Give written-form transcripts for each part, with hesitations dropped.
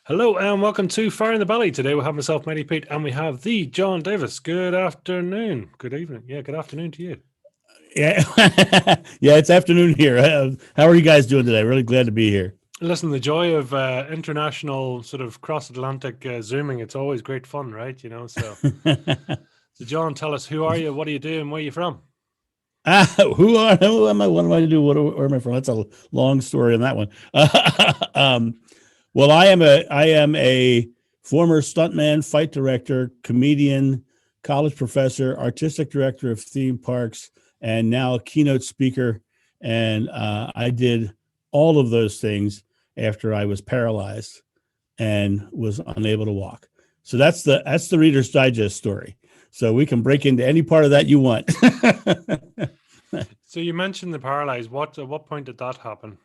Hello and welcome to Fire in the Belly. Today we have myself, Mighty Pete, and we have the John Davis. Good afternoon. Good evening. Yeah, good afternoon to you. Yeah, yeah, it's afternoon here. How are you guys doing today? Really glad to be here. Listen, the joy of international sort of cross-Atlantic zooming, it's always great fun, right? So John, tell us, who are you? What are you doing? Where are you from? Who am I? What do I do? Where am I from? That's a long story on that one. Well, I am a former stuntman, fight director, comedian, college professor, artistic director of theme parks, and now a keynote speaker. And I did all of those things after I was paralyzed and was unable to walk. So that's the Reader's Digest story. So we can break into any part of that you want. So you mentioned the paralyzed. At what point did that happen?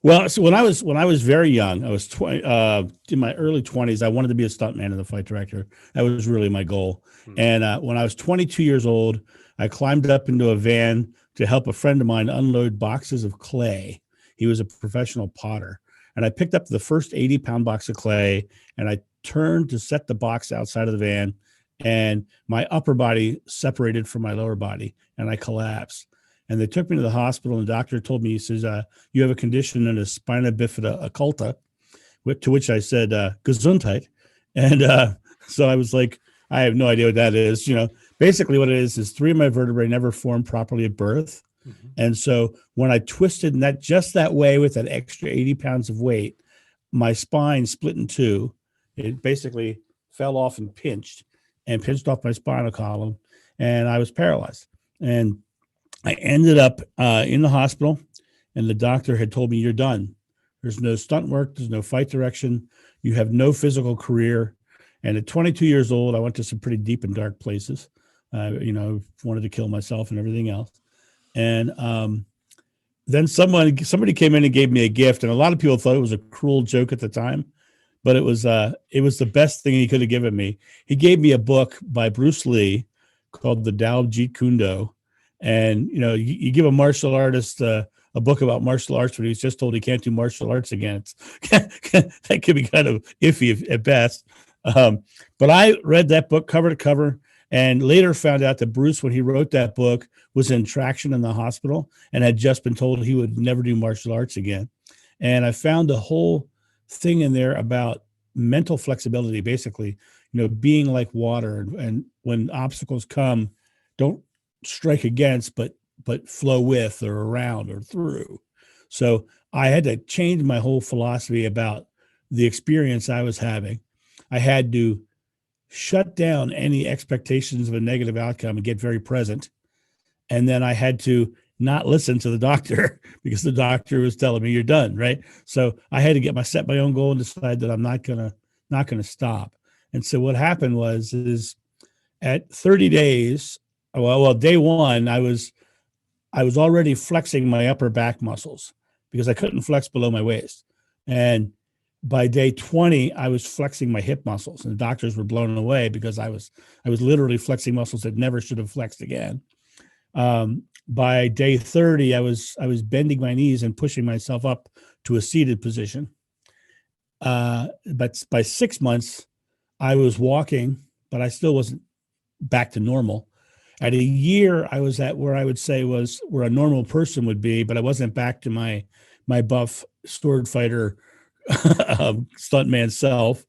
Well, so when I was very young, I was in my early 20s. I wanted to be a stuntman and a fight director. That was really my goal. And when I was 22 years old, I climbed up into a van to help a friend of mine unload boxes of clay. He was a professional potter, and I picked up the first 80-pound box of clay, and I turned to set the box outside of the van, and my upper body separated from my lower body, and I collapsed. And they took me to the hospital, and the doctor told me, he says, you have a condition known as spina bifida occulta, to which I said, Gesundheit. And so I was like, I have no idea what that is. Basically what it is three of my vertebrae never formed properly at birth. Mm-hmm. And so when I twisted in that way with that extra 80 pounds of weight, my spine split in two. It basically fell off and pinched off my spinal column, and I was paralyzed. And I ended up in the hospital, and the doctor had told me, you're done. There's no stunt work. There's no fight direction. You have no physical career. And at 22 years old, I went to some pretty deep and dark places. Wanted to kill myself and everything else. And then somebody came in and gave me a gift. And a lot of people thought it was a cruel joke at the time, but it was the best thing he could have given me. He gave me a book by Bruce Lee called The Tao of Jeet Kune Do. And, you give a martial artist a book about martial arts when he's just told he can't do martial arts again. That could be kind of iffy at best. But I read that book cover to cover, and later found out that Bruce, when he wrote that book, was in traction in the hospital and had just been told he would never do martial arts again. And I found the whole thing in there about mental flexibility, basically, being like water. And when obstacles come, don't strike against, but flow with or around or through. So I had to change my whole philosophy about the experience I was having. I had to shut down any expectations of a negative outcome and get very present. And then I had to not listen to the doctor because the doctor was telling me you're done, right? So I had to set my own goal and decide that I'm not gonna stop. And so what happened is at 30 days, well, day one, I was already flexing my upper back muscles because I couldn't flex below my waist. And by day 20, I was flexing my hip muscles, and the doctors were blown away because I was literally flexing muscles that never should have flexed again. By day 30, I was bending my knees and pushing myself up to a seated position. But by 6 months, I was walking, but I still wasn't back to normal. At a year, I was at where I would say was where a normal person would be, but I wasn't back to my buff sword fighter stuntman self.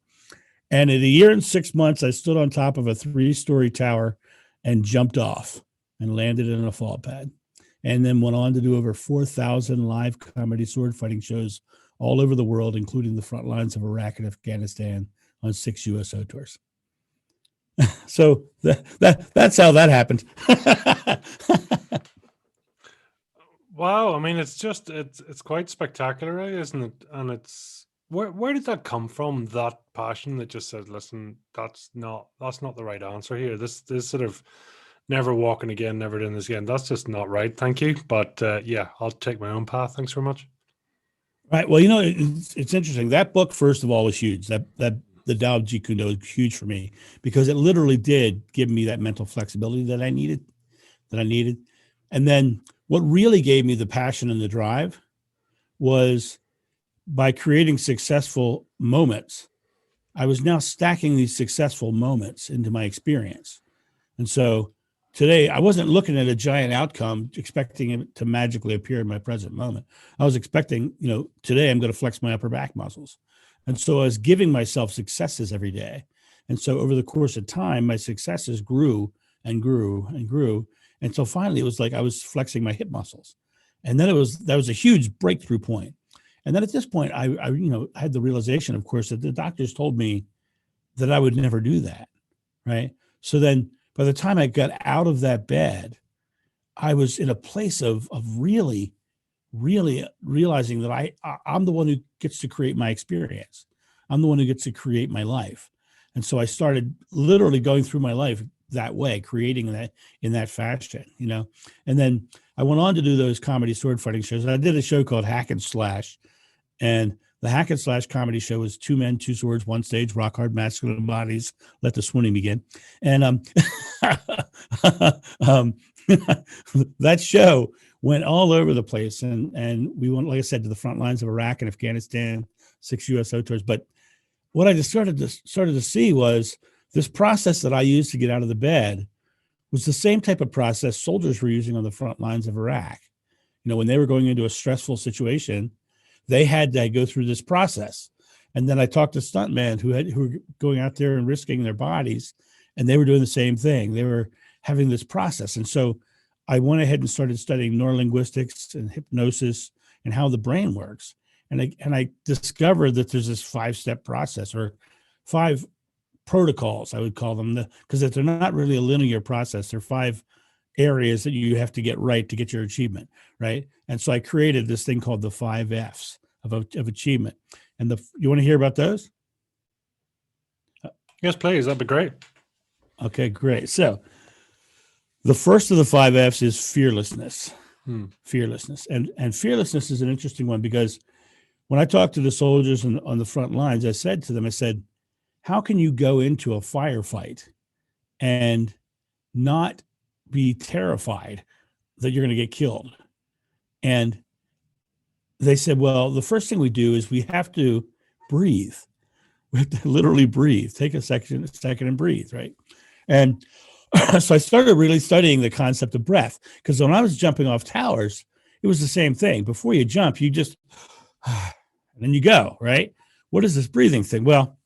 And at a year and 6 months, I stood on top of a 3-story tower and jumped off and landed in a fall pad. And then went on to do over 4,000 live comedy sword fighting shows all over the world, including the front lines of Iraq and Afghanistan on 6 USO tours. So that's how that happened. Wow, I mean, it's quite spectacular, isn't it? And it's where did that come from? That passion that just said, "Listen, that's not the right answer here. This sort of never walking again, never doing this again. That's just not right. Thank you, but yeah, I'll take my own path. Thanks very much." Right. Well, it's interesting. That book, first of all, was huge. That the Tao of Jeet Kune Do was huge for me because it literally did give me that mental flexibility that I needed. And then what really gave me the passion and the drive was by creating successful moments, I was now stacking these successful moments into my experience. And so today I wasn't looking at a giant outcome, expecting it to magically appear in my present moment. I was expecting, today I'm going to flex my upper back muscles. And so I was giving myself successes every day. And so over the course of time, my successes grew and grew and grew. And so finally it was like I was flexing my hip muscles. And then that was a huge breakthrough point. And then at this point, I had the realization, of course, that the doctors told me that I would never do that, right? So then by the time I got out of that bed, I was in a place of really, really realizing that I'm the one who gets to create my experience. I'm the one who gets to create my life. And so I started literally going through my life that way, creating that in that fashion, And then I went on to do those comedy sword fighting shows. I did a show called Hack and Slash. And the Hack and Slash comedy show was 2 men, 2 swords, 1 stage, rock hard masculine bodies, let the swooning begin. And that show went all over the place. And we went, like I said, to the front lines of Iraq and Afghanistan, 6 USO tours. But what I just started to see was this process that I used to get out of the bed was the same type of process soldiers were using on the front lines of Iraq. When they were going into a stressful situation, they had to go through this process. And then I talked to stuntmen who were going out there and risking their bodies, and they were doing the same thing. They were having this process. And so I went ahead and started studying neurolinguistics and hypnosis and how the brain works. And I discovered that there's this 5-step process, or 5 protocols, I would call them, because they're not really a linear process. They're 5 areas that you have to get right to get your achievement, right? And so I created this thing called the 5 F's of achievement. And you want to hear about those? Yes, please. That'd be great. Okay, great. So the first of the 5 F's is fearlessness. Fearlessness. And fearlessness is an interesting one, because when I talked to the soldiers on the front lines, I said to them, how can you go into a firefight and not be terrified that you're going to get killed? And they said, well, the first thing we do is we have to breathe. We have to literally breathe. Take a second and breathe, right? And so I started really studying the concept of breath, because when I was jumping off towers, it was the same thing. Before you jump, you just, and then you go, right? What is this breathing thing? Well,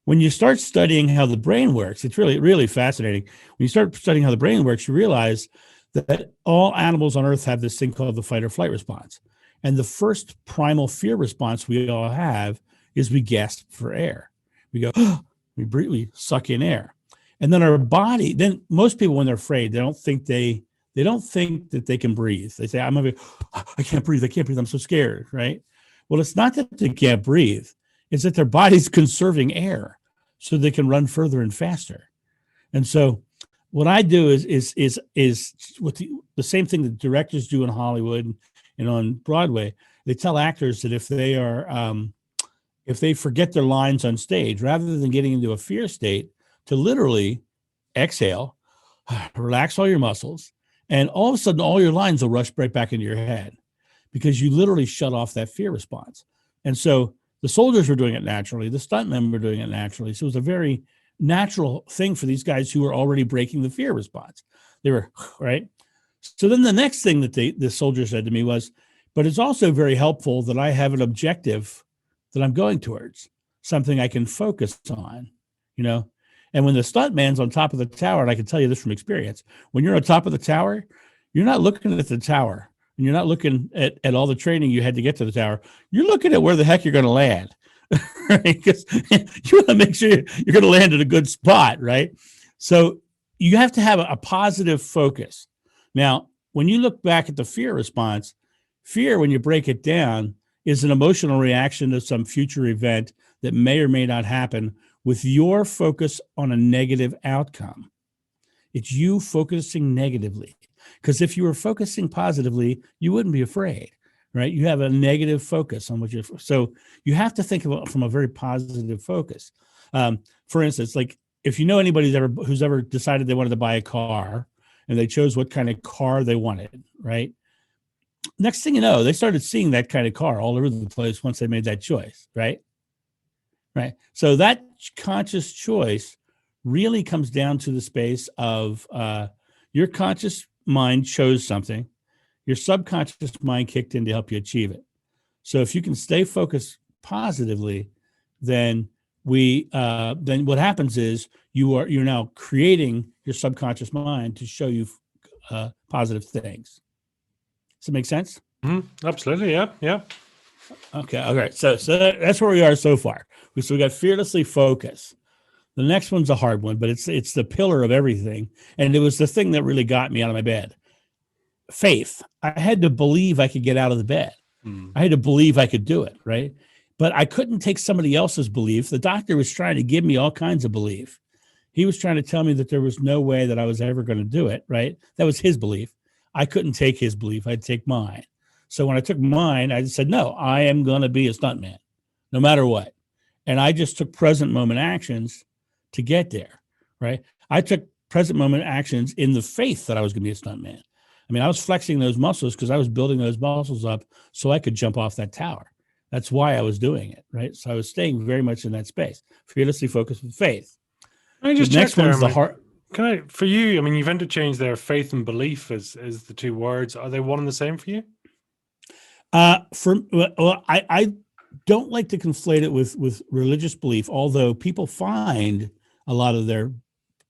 when you start studying how the brain works, it's really, really fascinating. When you start studying how the brain works, you realize that all animals on Earth have this thing called the fight or flight response. And the first primal fear response we all have is we gasp for air. We go, we breathe, we suck in air. And then our body, then most people, when they're afraid, they don't think that they can breathe. They say, I can't breathe. I'm so scared, right? Well, it's not that they can't breathe. It's that their body's conserving air so they can run further and faster. And so what I do is what the same thing that directors do in Hollywood and on Broadway. They tell actors that if they forget their lines on stage, rather than getting into a fear state, to literally exhale, relax all your muscles, and all of a sudden all your lines will rush right back into your head, because you literally shut off that fear response. And so the soldiers were doing it naturally. The stuntmen were doing it naturally. So it was a very natural thing for these guys who were already breaking the fear response. They were, right? So then the next thing that the soldier said to me was, but it's also very helpful that I have an objective that I'm going towards, something I can focus on, And when the stuntman's on top of the tower, and I can tell you this from experience, when you're on top of the tower, you're not looking at the tower. And you're not looking at all the training you had to get to the tower. You're looking at where the heck you're going to land, right? Because you want to make sure you're going to land at a good spot, right? So you have to have a positive focus. Now, when you look back at the fear response, fear, when you break it down, is an emotional reaction to some future event that may or may not happen with your focus on a negative outcome. It's you focusing negatively. Because if you were focusing positively, you wouldn't be afraid, right? You have a negative focus on so you have to think of it from a very positive focus. For instance, like if you know anybody who's ever decided they wanted to buy a car and they chose what kind of car they wanted, right? Next thing you know, they started seeing that kind of car all over the place once they made that choice, right? right? So that conscious choice really comes down to the space of your conscious mind chose something, your subconscious mind kicked in to help you achieve it. So if you can stay focused positively, then then what happens is you're now creating your subconscious mind to show you positive things. Does it make sense? Absolutely. Yeah. Yeah. Okay. All right. So that's where we are so far. So we got fearlessly focus. The next one's a hard one, but it's the pillar of everything, and it was the thing that really got me out of my bed. Faith. I had to believe I could get out of the bed. I had to believe I could do it, right? But I couldn't take somebody else's belief. The doctor was trying to give me all kinds of belief. He was trying to tell me that there was no way that I was ever going to do it, right? That was his belief. I couldn't take his belief. I'd take mine. So when I took mine, I just said, no, I am going to be a stuntman, no matter what. And I just took present moment actions to get there, right? I took present moment actions in the faith that I was going to be a stuntman. I mean, I was flexing those muscles because I was building those muscles up so I could jump off that tower. That's why I was doing it, right? So I was staying very much in that space, fearlessly focused with faith. Can I just the check next there? one's the heart. Can I, for you? I mean, you've interchanged there faith and belief as the two words. Are they one and the same for you? I don't like to conflate it with religious belief, although people find a lot of their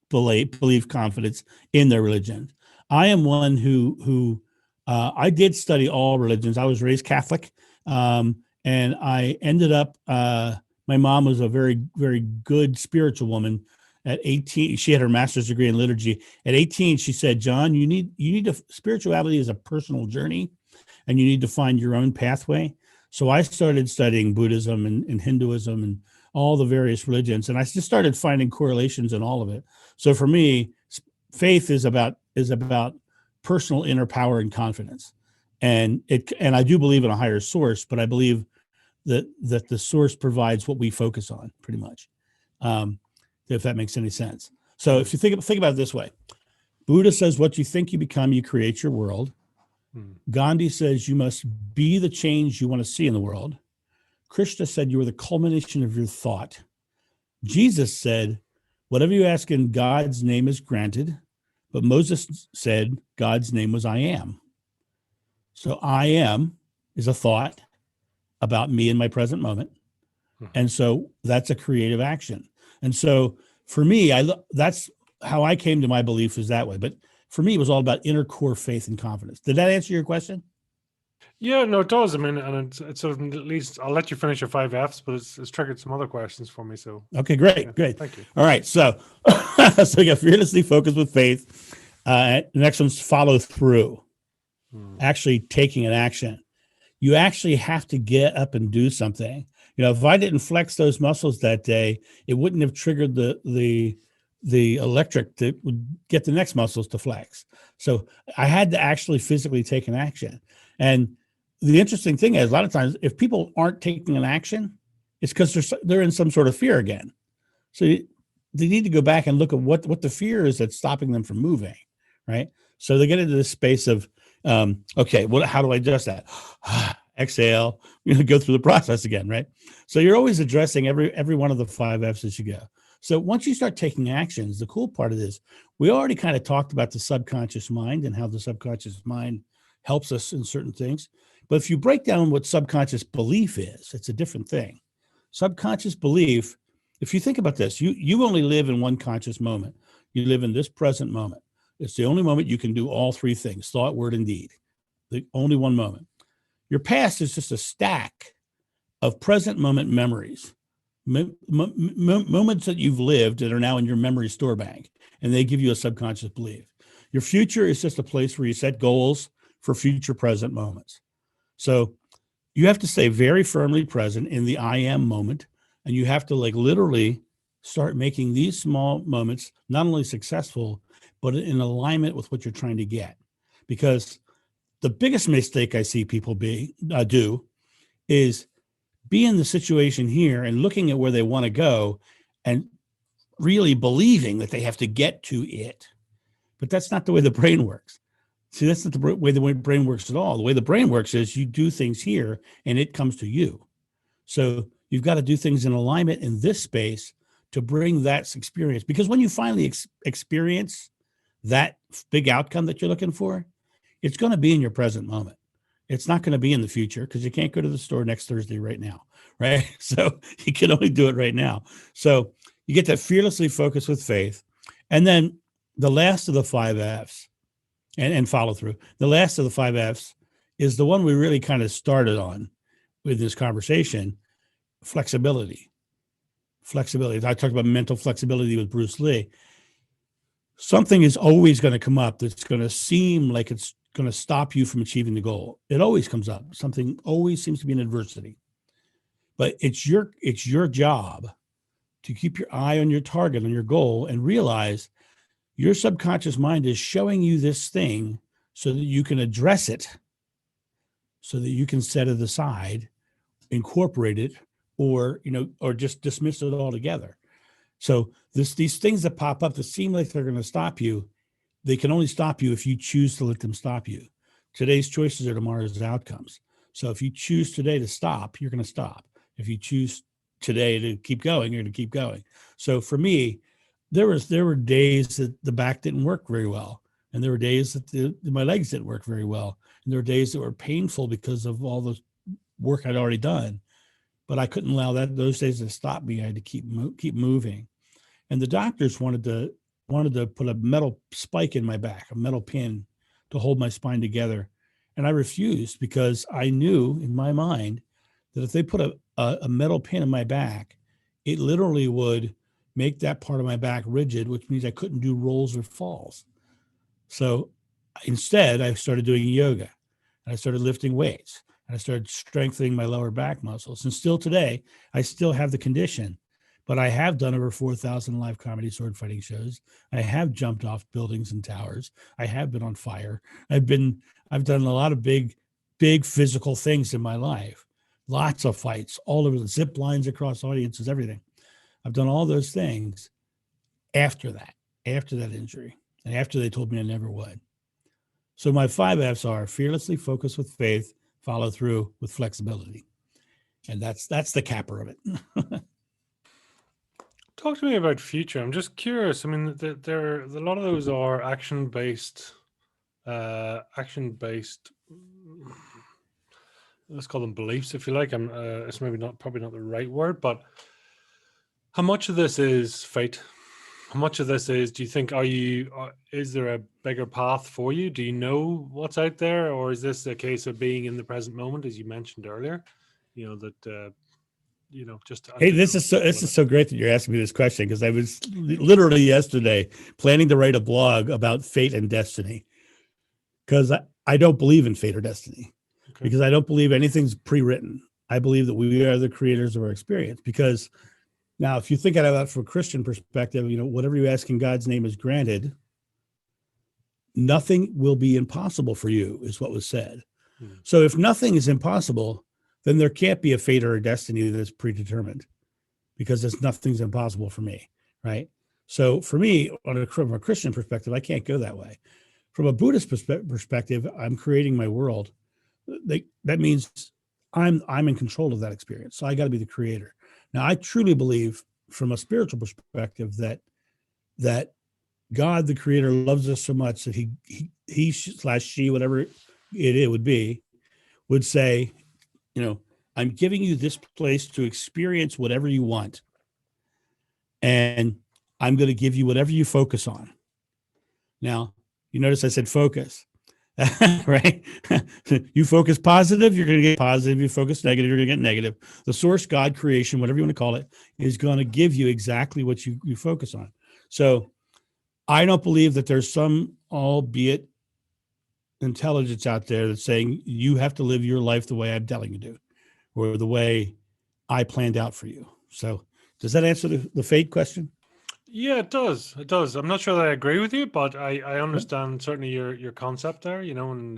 belief confidence in their religion. I am one who I did study all religions. I was raised Catholic, and I ended up. My mom was a very, very good spiritual woman. At 18, she had her master's degree in liturgy. At 18, she said, "John, you need to spirituality is a personal journey, and you need to find your own pathway." So I started studying Buddhism and Hinduism and all the various religions, and I just started finding correlations in all of it. So for me, faith is about personal inner power and confidence, and I do believe in a higher source, but I believe that the source provides what we focus on, pretty much, if that makes any sense. So if you think about it this way, Buddha says, "What you think you become, you create your world." Gandhi says, "You must be the change you want to see in the world." Krishna said, "You are the culmination of your thought." Jesus said, "Whatever you ask in God's name is granted." But Moses said God's name was I am. So I am is a thought about me in my present moment. And so that's a creative action. And so for me, that's how I came to my belief, is that way. But for me, it was all about inner core faith and confidence. Did that answer your question? Yeah, no, it does. I mean, and it's sort of, at least I'll let you finish your 5 Fs, but it's triggered some other questions for me. So okay, great, yeah, great. thank you. All right, so so you got fearlessly focused with faith. The next one's follow through, actually taking an action. You actually have to get up and do something. You know, if I didn't flex those muscles that day, it wouldn't have triggered the electric that would get the next muscles to flex. So I had to actually physically take an action. And the interesting thing is, a lot of times, if people aren't taking an action, it's because they're in some sort of fear again. So they need to go back and look at what the fear is that's stopping them from moving, right? So they get into this space of, okay, how do I adjust that? Exhale, go through the process again, right? So you're always addressing every one of the 5 Fs as you go. So once you start taking actions, the cool part of this, we already kind of talked about the subconscious mind and how the subconscious mind helps us in certain things. But if you break down what subconscious belief is, it's a different thing. Subconscious belief, if you think about this, you only live in one conscious moment. You live in this present moment. It's the only moment you can do all 3 things: thought, word, and deed. The only one moment. Your past is just a stack of present moment memories, moments that you've lived that are now in your memory store bank, and they give you a subconscious belief. Your future is just a place where you set goals for future present moments. So you have to stay very firmly present in the I am moment, and you have to literally start making these small moments not only successful, but in alignment with what you're trying to get. Because the biggest mistake I see people do is be in the situation here and looking at where they want to go and really believing that they have to get to it. But that's not the way the brain works. See, that's not the way the brain works at all. The way the brain works is you do things here and it comes to you. So You've got to do things in alignment in this space to bring that experience. Because when you finally experience that big outcome that you're looking for, it's going to be in your present moment. It's not going to be in the future because you can't go to the store next Thursday right now, right? So you can only do it right now. So you get that fearlessly focus with faith. And then the last of the 5 F's and follow through. The last of the 5 F's is the one we really kind of started on with this conversation, flexibility. Flexibility. I talked about mental flexibility with Bruce Lee. Something is always going to come up that's going to seem like it's going to stop you from achieving the goal. It always comes up. Something always seems to be an adversity. But it's your job to keep your eye on your target, on your goal, and realize your subconscious mind is showing you this thing so that you can address it, so that you can set it aside, incorporate it, or just dismiss it altogether. So these things that pop up that seem like they're going to stop you, they can only stop you if you choose to let them stop you. Today's choices are tomorrow's outcomes. So if you choose today to stop, you're going to stop. If you choose today to keep going, you're going to keep going. So for me, there were days that the back didn't work very well, and there were days that my legs didn't work very well, and there were days that were painful because of all the work I'd already done. But I couldn't allow those days to stop me. I had to keep moving. And the doctors wanted to put a metal spike in my back, a metal pin to hold my spine together. And I refused because I knew in my mind that if they put a metal pin in my back, it literally would make that part of my back rigid, which means I couldn't do rolls or falls. So instead, I started doing yoga, and I started lifting weights, and I started strengthening my lower back muscles. And still today, I still have the condition, but I have done over 4,000 live comedy sword fighting shows. I have jumped off buildings and towers. I have been on fire. I've done a lot of big physical things in my life. Lots of fights all over, the zip lines across audiences, everything. I've done all those things after that injury, and after they told me I never would. So my 5 F's are fearlessly focus with faith, follow through with flexibility. And that's the capper of it. Talk to me about future. I'm just curious. I mean, there a lot of those are action-based, let's call them beliefs, if you like. It's probably not the right word, but how much of this is fate? How much of this is, do you think, is there a bigger path for you? Do you know what's out there? Or is this a case of being in the present moment, as you mentioned earlier? Just. Hey, this is so great that you're asking me this question, because I was literally yesterday planning to write a blog about fate and destiny, because I don't believe in fate or destiny, because I don't believe anything's pre-written. I believe that we are the creators of our experience. Because now, if you think about that from a Christian perspective, whatever you ask in God's name is granted. Nothing will be impossible for you, is what was said. So if nothing is impossible, then there can't be a fate or a destiny that's predetermined, because nothing's impossible for me, right? So for me, from a Christian perspective, I can't go that way. From a Buddhist perspective, I'm creating my world. That means I'm in control of that experience. So I got to be the creator. Now, I truly believe, from a spiritual perspective, that God, the creator, loves us so much that he/she, whatever it would be, would say, I'm giving you this place to experience whatever you want. And I'm going to give you whatever you focus on. Now, you notice I said focus, right? You focus positive, you're going to get positive. You focus negative, you're going to get negative. The source, God, creation, whatever you want to call it, is going to give you exactly what you focus on. So I don't believe that there's some, albeit intelligence out there, that's saying you have to live your life the way I'm telling you to, or the way I planned out for you. So does that answer the fate question? Yeah, it does. It does. I'm not sure that I agree with you, but I understand certainly your concept there, and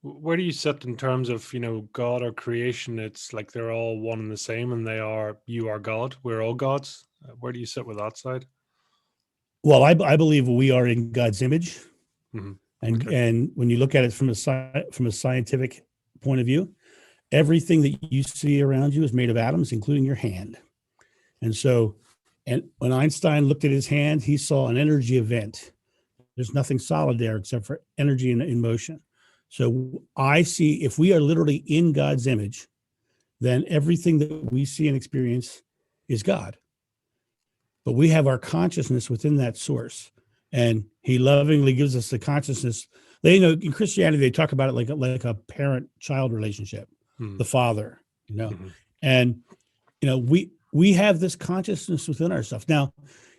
where do you sit in terms of, God or creation? It's like they're all one and the same, and you are God. We're all gods. Where do you sit with that side? Well, I believe we are in God's image. Mm-hmm. And when you look at it from a scientific point of view, everything that you see around you is made of atoms, including your hand. And so, and when Einstein looked at his hand, he saw an energy event. There's nothing solid there except for energy in motion. So I see, if we are literally in God's image, then everything that we see and experience is God. But we have our consciousness within that source, and he lovingly gives us the consciousness. They, you know, in Christianity, they talk about it like a parent-child relationship, the father, you know, and, you know, we have this consciousness within ourselves. Now,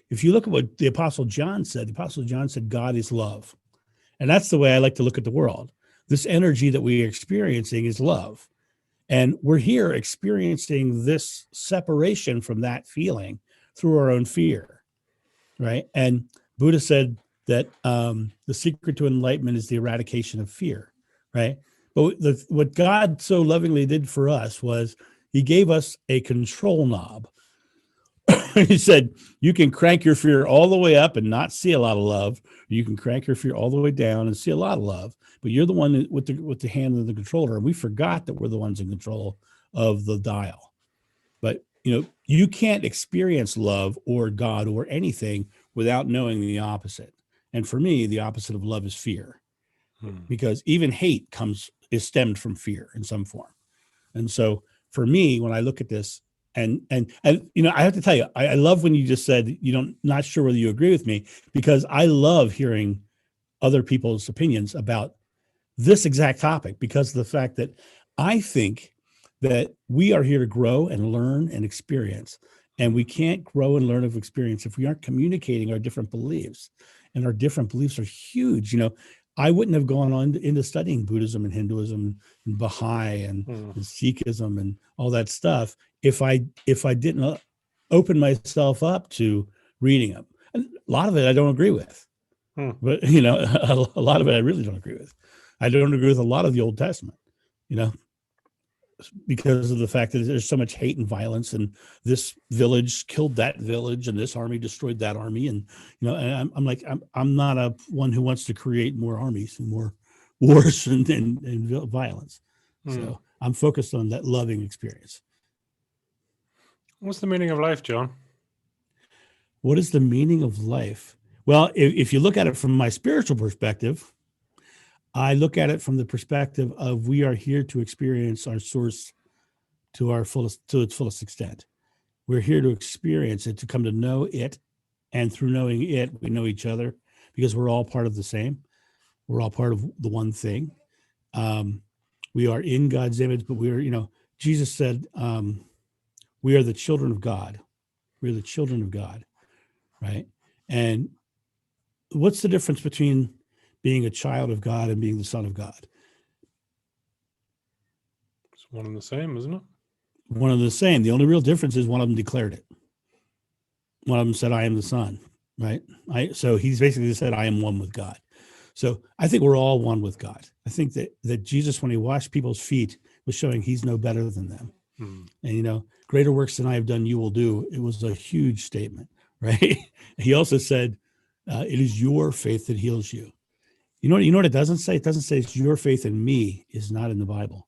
if you look at what the Apostle John said, God is love. And that's the way I like to look at the world. This energy that we are experiencing is love. And we're here experiencing this separation from that feeling through our own fear, right? And Buddha said that the secret to enlightenment is the eradication of fear, right? But what God so lovingly did for us was he gave us a control knob. He said, you can crank your fear all the way up and not see a lot of love. You can crank your fear all the way down and see a lot of love. But you're the one with the hand of the controller. And we forgot that we're the ones in control of the dial. But, you know, you can't experience love or God or anything without knowing the opposite. And for me, the opposite of love is fear, because even hate is stemmed from fear in some form. And so for me, when I look at this, and you know, I have to tell you, I love when you just said not sure whether you agree with me, because I love hearing other people's opinions about this exact topic, because of the fact that I think that we are here to grow and learn and experience, and we can't grow and learn of experience if we aren't communicating our different beliefs, and our different beliefs are huge. You know, I wouldn't have gone on into studying Buddhism and Hinduism and Baha'i and Sikhism and all that stuff if I didn't open myself up to reading them. And a lot of it I don't agree with, but you know, a lot of it I really don't agree with. I don't agree with a lot of the Old Testament, you know, because of the fact that there's so much hate and violence, and this village killed that village, and this army destroyed that army, and you know, and I'm not a one who wants to create more armies and more wars and violence. So I'm focused on that loving experience. What's the meaning of life, John? What is the meaning of life? Well, if you look at it from my spiritual perspective, I look at it from the perspective of we are here to experience our source to its fullest extent. We're here to experience it, to come to know it, and through knowing it, we know each other, because we're all part of the same. We're all part of the one thing. We are in God's image, but we are, you know, Jesus said, we are the children of God. We're the children of God, right? And what's the difference between being a child of God and being the son of God? It's one and the same, isn't it? One and the same. The only real difference is one of them declared it. One of them said, I am the son, right? So he's basically said, I am one with God. So I think we're all one with God. I think that Jesus, when he washed people's feet, was showing he's no better than them. And, you know, greater works than I have done, you will do. It was a huge statement, right? He also said, it is your faith that heals you. You know what it doesn't say? It doesn't say it's your faith in me is not in the Bible.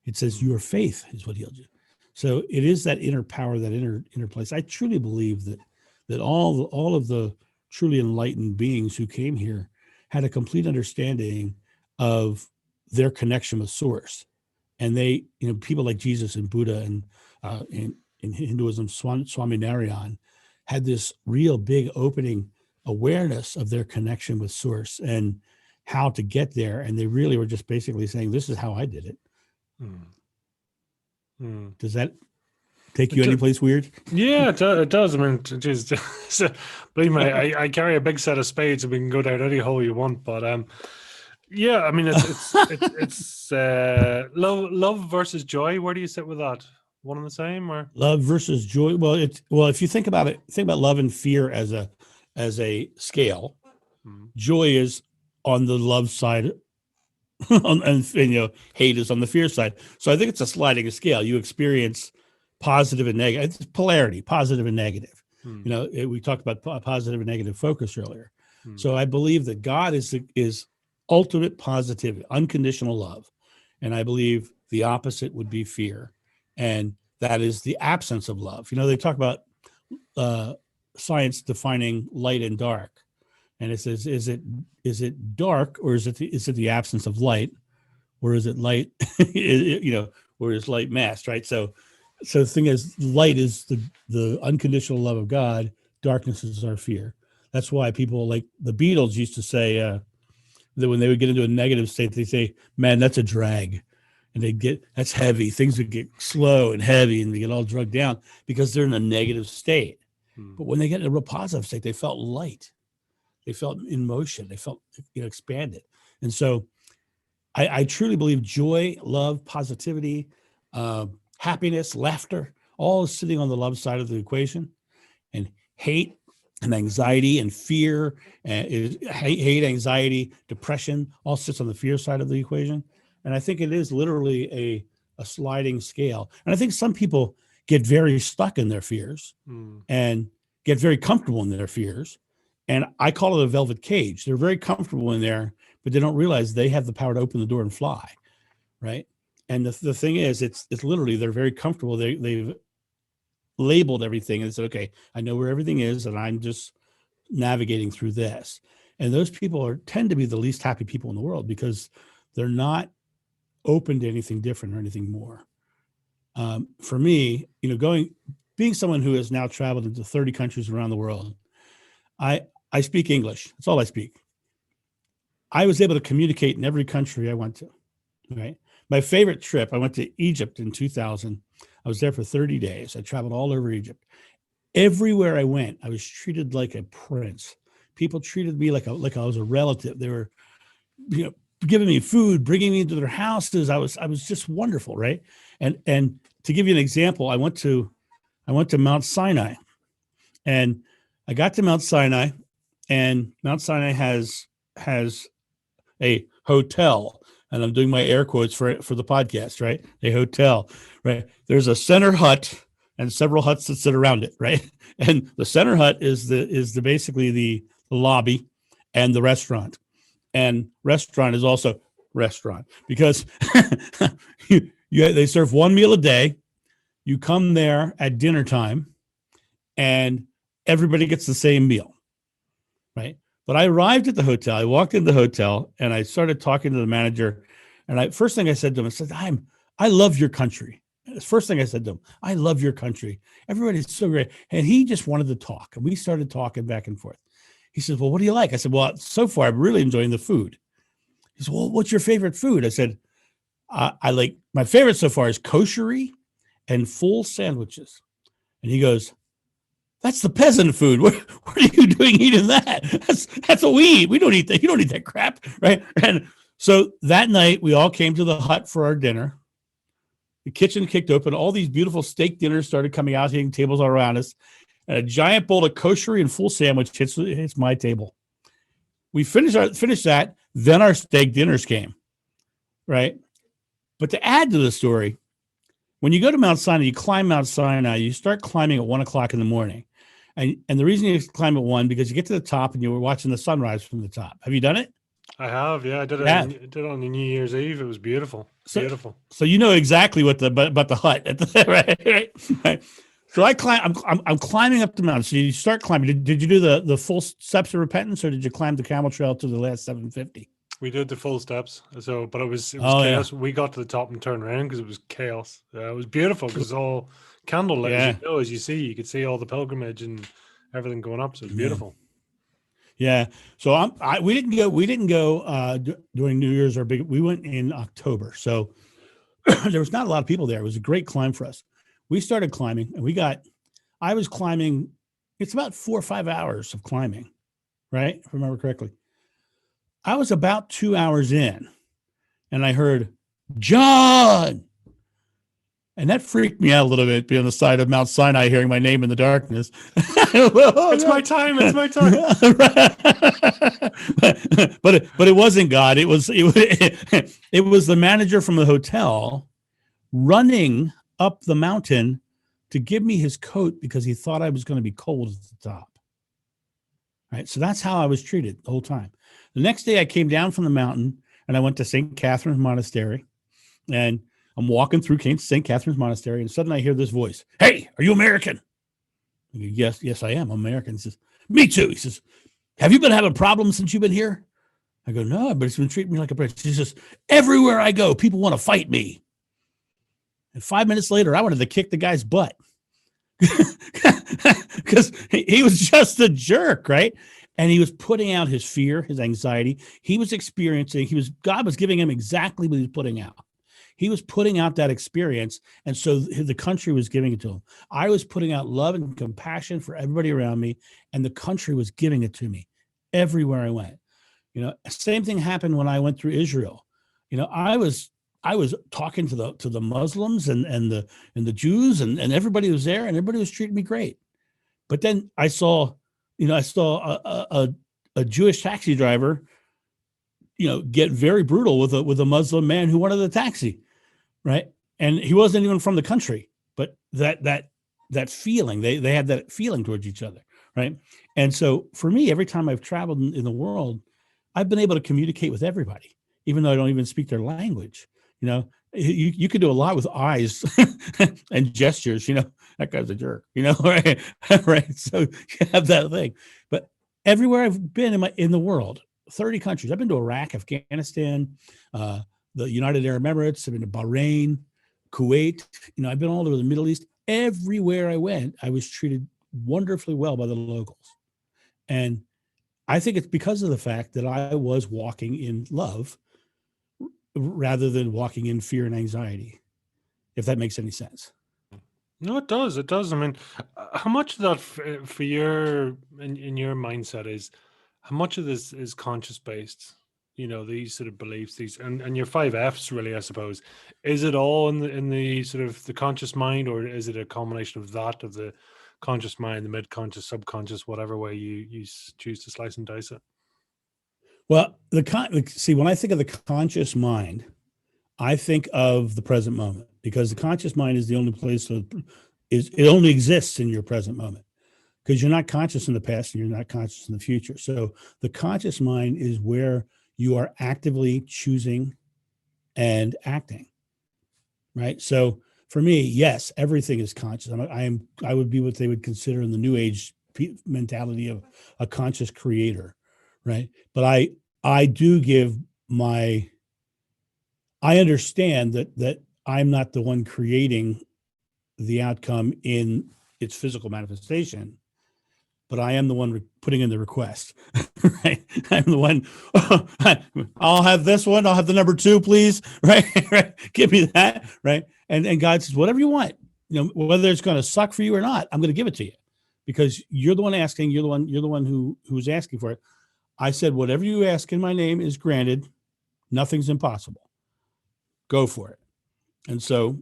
It says your faith is what healed you. So it is that inner power, that inner place. I truly believe that all of the truly enlightened beings who came here had a complete understanding of their connection with source. And they, you know, people like Jesus and Buddha and in Hinduism, Swami Narayan, had this real big opening awareness of their connection with source and how to get there. And they really were just basically saying, this is how I did it. Does that take you anyplace weird? Yeah, it does. I mean, just believe me, I carry a big set of spades, and we can go down any hole you want. But yeah, I mean, it's love versus joy. Where do you sit with that? One and the same, or love versus joy? Well, if you think about love and fear as a scale. Joy is on the love side, and you know, hate is on the fear side. So I think it's a sliding scale. You experience positive and negative. It's polarity, positive and negative. You know, we talked about positive and negative focus earlier. So I believe that God is ultimate positivity, unconditional love, And I believe the opposite would be fear. And that is the absence of love. You know, they talk about science defining light and dark. And it says, is it dark, or is it the absence of light, or is it light, you know, or is light masked, right? So the thing is, light is the unconditional love of God. Darkness is our fear. That's why people like the Beatles used to say that when they would get into a negative state, they say, "Man, that's a drag," and that's heavy. Things would get slow and heavy, and they get all drugged down because they're in a negative state. But when they get in a real positive state, they felt light. They felt in motion. They felt, you know, expanded. And so I truly believe joy, love, positivity, happiness, laughter, all is sitting on the love side of the equation. And hate and anxiety and fear, hate, anxiety, depression, all sits on the fear side of the equation. And I think it is literally a sliding scale. And I think some people get very stuck in their fears and get very comfortable in their fears. And I call it a velvet cage. They're very comfortable in there, but they don't realize they have the power to open the door and fly, right? And the thing is, it's literally, they're very comfortable. They've labeled everything and said, okay, I know where everything is, and I'm just navigating through this. And those people tend to be the least happy people in the world because they're not open to anything different or anything more. For me, you know, being someone who has now traveled into 30 countries around the world, I speak English. That's all I speak. I was able to communicate in every country I went to, right? My favorite trip, I went to Egypt in 2000. I was there for 30 days. I traveled all over Egypt. Everywhere I went, I was treated like a prince. People treated me like I was a relative. They were, you know, giving me food, bringing me into their houses. I was just wonderful, right? And to give you an example, I went to Mount Sinai, and I got to Mount Sinai, and Mount Sinai has a hotel, and I'm doing my air quotes for the podcast, right? A hotel, right? There's a center hut and several huts that sit around it, right? And the center hut is basically the lobby and the restaurant. And restaurant is also restaurant because they serve one meal a day. You come there at dinner time, and everybody gets the same meal, right? But I arrived at the hotel. I walked into the hotel, and I started talking to the manager. And first thing I said to him, I said, I love your country. The first thing I said to him, I love your country. Everybody's so great. And he just wanted to talk. And we started talking back and forth. He says, well, what do you like? I said, well, so far, I'm really enjoying the food. He said, well, what's your favorite food? I said, I like, my favorite so far is koshery and full sandwiches. And he goes, that's the peasant food. What are you doing eating that? That's what we eat. We don't eat that. You don't eat that crap, right? And so that night, we all came to the hut for our dinner. The kitchen kicked open. All these beautiful steak dinners started coming out, hitting tables all around us. And a giant bowl of koshery and full sandwich hits my table. We finished that. Then our steak dinners came, right? But to add to the story, when you go to Mount Sinai, you climb Mount Sinai, you start climbing at 1:00 in the morning. And the reason you climb at 1, because you get to the top and you were watching the sunrise from the top. Have you done it? I have, yeah. I did it on the New Year's Eve. It was beautiful. Beautiful. So you know exactly about the hut, right? So I'm climbing up the mountain. So you start climbing. Did you do the full steps of repentance, or did you climb the camel trail to the last 750? We did the full steps. So, but it was chaos. Yeah. We got to the top and turned around because it was chaos. It was beautiful because it's all candlelit. Yeah. As you could see all the pilgrimage and everything going up. So it's beautiful. Yeah. So we didn't go during New Year's or big. We went in October. So there was not a lot of people there. It was a great climb for us. We started climbing, and I was climbing. It's about 4 or 5 hours of climbing, right? If I remember correctly. I was about 2 hours in, and I heard, John. And that freaked me out a little bit, being on the side of Mount Sinai, hearing my name in the darkness. It's my time. It's my time. but it wasn't God. It was the manager from the hotel running up the mountain to give me his coat because he thought I was going to be cold at the top. Right. So that's how I was treated the whole time. The next day I came down from the mountain and I went to St. Catherine's Monastery, And I'm walking through St. Catherine's Monastery, and suddenly I hear this voice. Hey, are you American? I go, yes, I am. I'm American. He says, me too. He says, have you been having problems since you've been here? I go, no, but it's been treating me like a prince. He says, everywhere I go, people want to fight me. And 5 minutes later, I wanted to kick the guy's butt because he was just a jerk, right? And he was putting out his fear, his anxiety. He was experiencing, God was giving him exactly what he was putting out. He was putting out that experience. And so the country was giving it to him. I was putting out love and compassion for everybody around me. And the country was giving it to me everywhere I went. Same thing happened when I went through Israel. I was talking to the Muslims and the Jews and everybody was there and everybody was treating me great. But then I saw a Jewish taxi driver, get very brutal with a Muslim man who wanted a taxi, right? And he wasn't even from the country, but that feeling, they had that feeling towards each other, right? And so for me, every time I've traveled in the world, I've been able to communicate with everybody, even though I don't even speak their language. You could do a lot with eyes and gestures. That guy's a jerk. Right? Right. So you have that thing. But everywhere I've been in the world, 30 countries. I've been to Iraq, Afghanistan, the United Arab Emirates. I've been to Bahrain, Kuwait. I've been all over the Middle East. Everywhere I went, I was treated wonderfully well by the locals, and I think it's because of the fact that I was walking in love rather than walking in fear and anxiety, if that makes any sense. No, it does. It does. I mean, how much of that for your in your mindset is how much of this is conscious based? These sort of beliefs, these and your 5 Fs really, I suppose. Is it all in the sort of the conscious mind, or is it a combination of the conscious mind, the mid-conscious, subconscious, whatever way you choose to slice and dice it? Well, see, when I think of the conscious mind, I think of the present moment, because the conscious mind is the only place it only exists in your present moment, because you're not conscious in the past and you're not conscious in the future. So the conscious mind is where you are actively choosing and acting, right? So for me, yes, everything is conscious. I would be what they would consider in the New Age mentality of a conscious creator, right? But I do give I understand that I'm not the one creating the outcome in its physical manifestation, but I am the one putting in the request, right? I'm the one, I'll have this one. I'll have the number 2, please. Right. Right. Give me that. Right. And God says, whatever you want, whether it's going to suck for you or not, I'm going to give it to you, because you're the one asking, you're the one who's asking for it. I said, whatever you ask in my name is granted. Nothing's impossible. Go for it. And so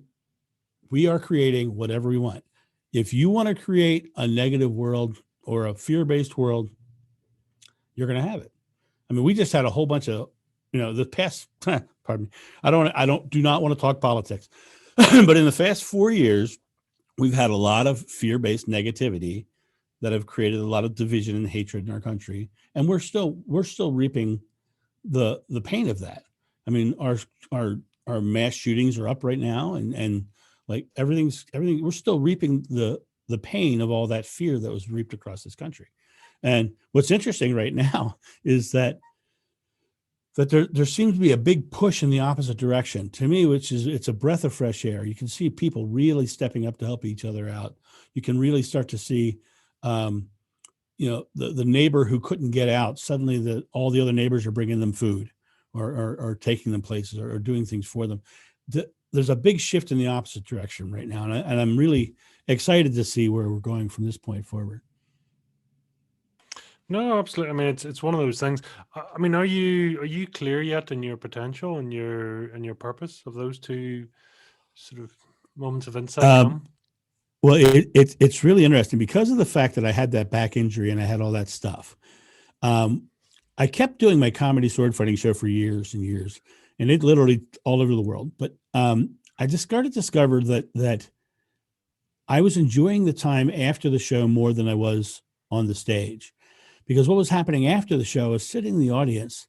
we are creating whatever we want. If you want to create a negative world or a fear-based world, you're going to have it. I mean, we just had a whole bunch of, the past, pardon me. Do not want to talk politics, but in the past 4 years, we've had a lot of fear-based negativity that have created a lot of division and hatred in our country. And we're still reaping the pain of that. I mean, our mass shootings are up right now, and like everything. We're still reaping the pain of all that fear that was reaped across this country. And what's interesting right now is that there seems to be a big push in the opposite direction to me, which is, it's a breath of fresh air. You can see people really stepping up to help each other out. You can really start to see, the neighbor who couldn't get out, suddenly all the other neighbors are bringing them food or taking them places or doing things for them. There's a big shift in the opposite direction right now. And I'm really excited to see where we're going from this point forward. No, absolutely. I mean, it's one of those things. I mean, are you clear yet in your potential and your purpose of those two sort of moments of insight come? Well, it's really interesting because of the fact that I had that back injury and I had all that stuff. I kept doing my comedy sword fighting show for years and years, and it literally all over the world. But I just discovered that I was enjoying the time after the show more than I was on the stage, because what was happening after the show was sitting in the audience,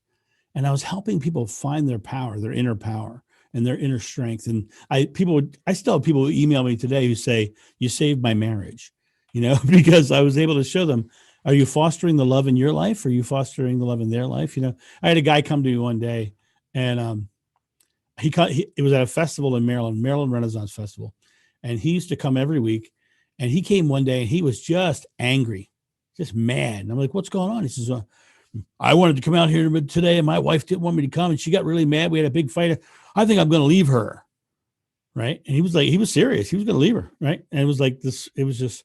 and I was helping people find their power, their inner power. and their inner strength. And I still have people who email me today who say, you saved my marriage, because I was able to show them, are you fostering the love in your life? Or are you fostering the love in their life? I had a guy come to me one day, and it was at a festival in Maryland Renaissance Festival. And he used to come every week. And he came one day and he was just angry, just mad. And I'm like, what's going on? He says, I wanted to come out here today and my wife didn't want me to come. And she got really mad. We had a big fight. I think I'm going to leave her. Right. And he was serious. He was going to leave her. Right. And it was like this, it was just,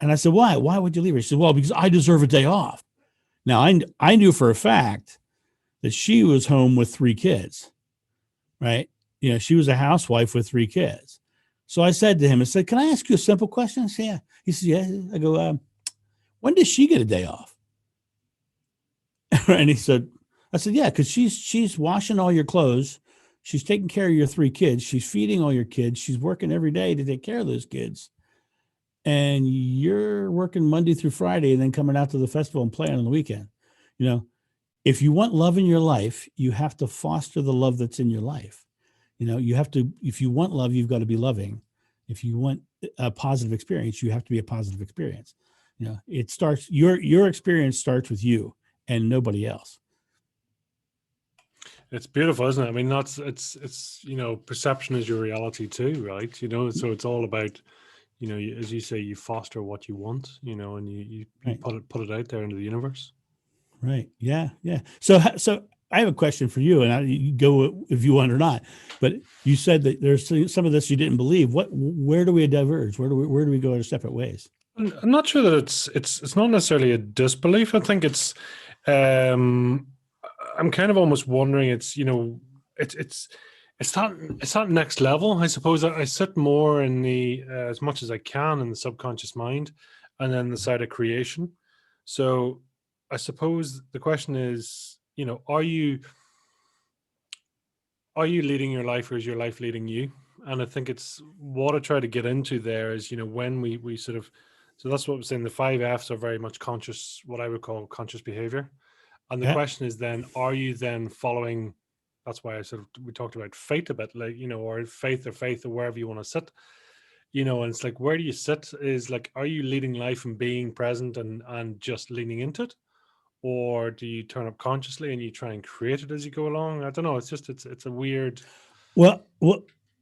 and I said, why? Why would you leave her? He said, well, because I deserve a day off. Now, I knew for a fact that she was home with 3 kids. Right. She was a housewife with 3 kids. So I said to him, can I ask you a simple question? I said, yeah. He said, yeah. I go, when does she get a day off? And I said, yeah, because she's washing all your clothes. She's taking care of your 3 kids. She's feeding all your kids. She's working every day to take care of those kids. And you're working Monday through Friday and then coming out to the festival and playing on the weekend. If you want love in your life, you have to foster the love that's in your life. You have to, if you want love, you've got to be loving. If you want a positive experience, you have to be a positive experience. It starts, your experience starts with you and nobody else. It's beautiful, isn't it? I mean, it's perception is your reality too, right? So it's all about, as you say, you foster what you want, and you Right. put it out there into the universe. Right. Yeah. Yeah. So I have a question for you, and you go if you want or not. But you said that there's some of this you didn't believe. Where do we diverge? Where do we go our separate ways? I'm not sure that it's not necessarily a disbelief. I think it's I'm kind of almost wondering. It's that next level. I suppose I sit more in the as much as I can in the subconscious mind, and then the side of creation. So I suppose the question is, are you leading your life, or is your life leading you? And I think it's what I try to get into there is, when we sort of, so that's what I'm saying. The 5 F's are very much conscious, what I would call conscious behavior. And the Yeah. question is then, are you then following? That's why we talked about fate a bit, like, or faith or wherever you want to sit, and it's like, where do you sit is like, are you leading life and being present and just leaning into it? Or do you turn up consciously and you try and create it as you go along? I don't know. It's just, it's a weird. Well,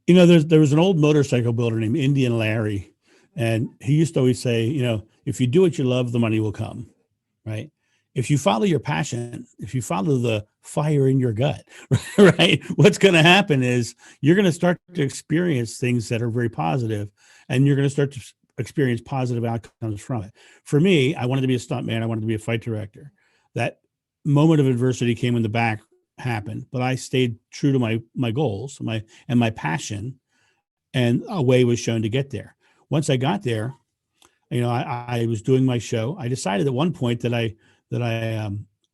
there was an old motorcycle builder named Indian Larry, and he used to always say, if you do what you love, the money will come. Right. If you follow your passion, if you follow the fire in your gut, right, what's going to happen is you're going to start to experience things that are very positive, and you're going to start to experience positive outcomes from it. For me, I wanted to be a stuntman. I wanted to be a fight director. That moment of adversity came when the back happened, but I stayed true to my goals, my passion, and a way was shown to get there. Once I got there, I was doing my show. I decided at one point that I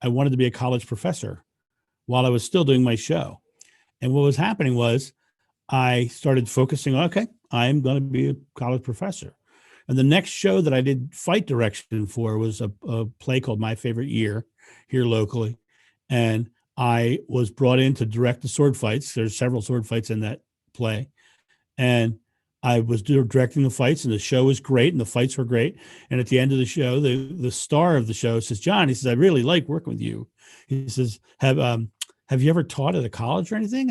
wanted to be a college professor while I was still doing my show. And what was happening was I started focusing on, okay, I'm going to be a college professor. And the next show that I did fight direction for was a play called My Favorite Year here locally. And I was brought in to direct the sword fights. There's several sword fights in that play. And I was directing the fights, and the show was great, and the fights were great. And at the end of the show, the star of the show says, John, he says, I really like working with you. He says, have you ever taught at a college or anything?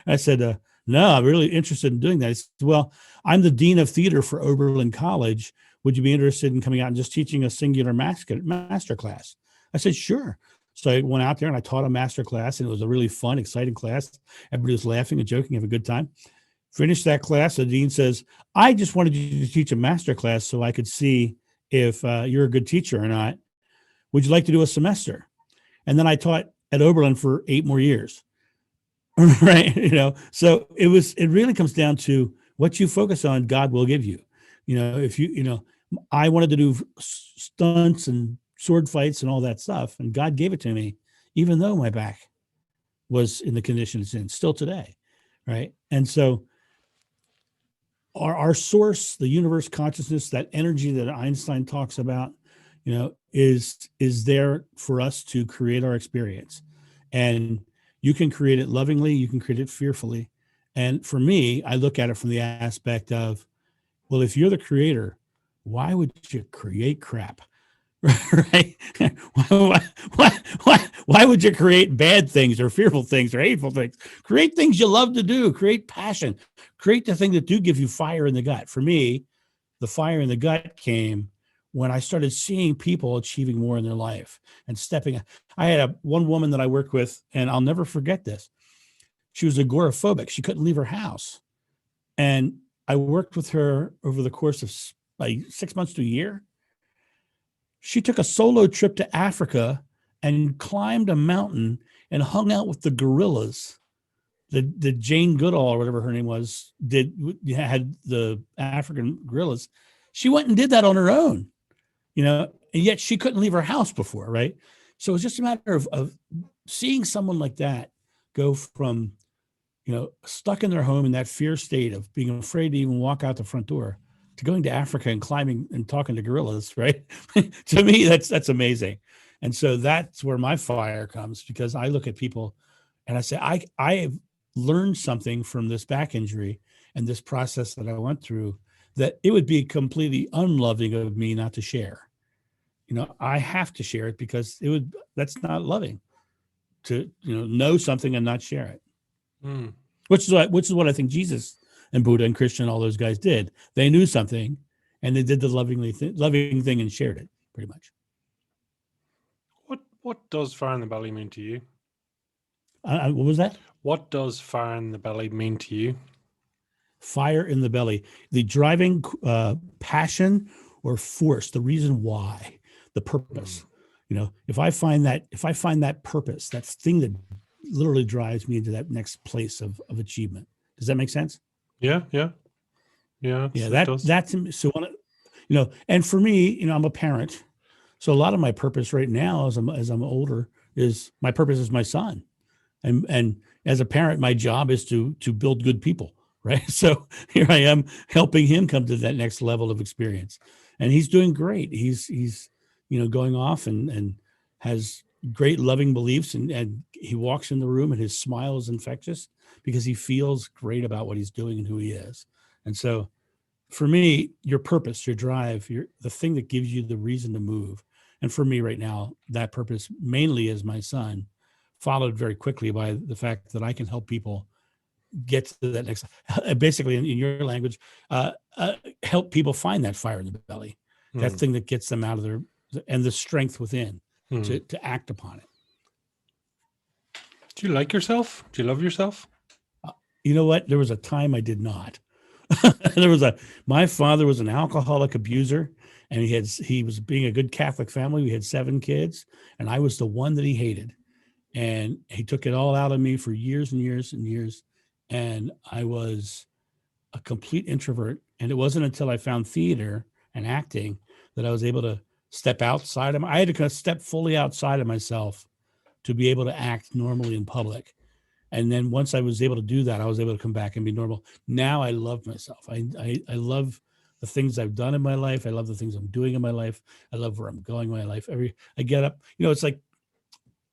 I said, no, I'm really interested in doing that. He said, well, I'm the dean of theater for Oberlin College. Would you be interested in coming out and just teaching a singular master class? I said, sure. So I went out there and I taught a master class, and it was a really fun, exciting class. Everybody was laughing and joking, have a good time. Finished that class. The dean says, I just wanted you to teach a master class so I could see if you're a good teacher or not. Would you like to do a semester? And then I taught at Oberlin for 8 more years. Right. So it really comes down to what you focus on, God will give you. If I wanted to do stunts and sword fights and all that stuff, and God gave it to me, even though my back was in the condition it's in still today. Right. And so our source, the universe consciousness, that energy that Einstein talks about, is there for us to create our experience. And you can create it lovingly, you can create it fearfully, And for me, I look at it from the aspect of, well, if you're the creator, why would you create crap? Right? Why would you create bad things or fearful things or hateful things? Create things you love to do. Create passion. Create the thing that do give you fire in the gut. For me, the fire in the gut came when I started seeing people achieving more in their life and stepping. I had one woman that I worked with, and I'll never forget this. She was agoraphobic. She couldn't leave her house. And I worked with her over the course of like 6 months to a year. She took a solo trip to Africa and climbed a mountain and hung out with the gorillas. The Jane Goodall, or whatever her name was, had the African gorillas. She went and did that on her own, and yet she couldn't leave her house before, right? So it was just a matter of seeing someone like that go from, stuck in their home in that fear state of being afraid to even walk out the front door to going to Africa and climbing and talking to gorillas, right? To me, that's amazing. And so that's where my fire comes, because I look at people and I say, I have learned something from this back injury and this process that I went through, that it would be completely unloving of me not to share. I have to share it, because that's not loving to, know something and not share it. Mm. Which is what I think Jesus and Buddha and Christian, all those guys did. They knew something, and they did the loving thing and shared it, pretty much. What does fire in the belly mean to you? What was that? What does fire in the belly mean to you? Fire in the belly, the driving passion or force, the reason why, the purpose. If I find that purpose, that thing that literally drives me into that next place of achievement. Does that make sense? Yeah. That's so. And for me, I'm a parent, so a lot of my purpose right now, as I'm older, is my purpose is my son, and as a parent, my job is to build good people, right? So here I am helping him come to that next level of experience, and he's doing great. He's going off and has great loving beliefs, and he walks in the room and his smile is infectious because he feels great about what he's doing and who he is. And so for me, your purpose, your drive, the thing that gives you the reason to move. And for me right now, that purpose mainly is my son, followed very quickly by the fact that I can help people get to that next, basically in your language, help people find that fire in the belly, that thing that gets them out of and the strength within to act upon it. Do you like yourself? Do you love yourself? You know what? There was a time I did not. My father was an alcoholic abuser, and he was being a good Catholic family. We had 7 kids, and I was the one that he hated. And he took it all out of me for years and years and years. And I was a complete introvert. And it wasn't until I found theater and acting that I was able to step outside of I had to kind of step fully outside of myself to be able to act normally in public. And then once I was able to do that, I was able to come back and be normal. Now I love myself. I love the things I've done in my life. I love the things I'm doing in my life. I love where I'm going in my life. I get up, it's like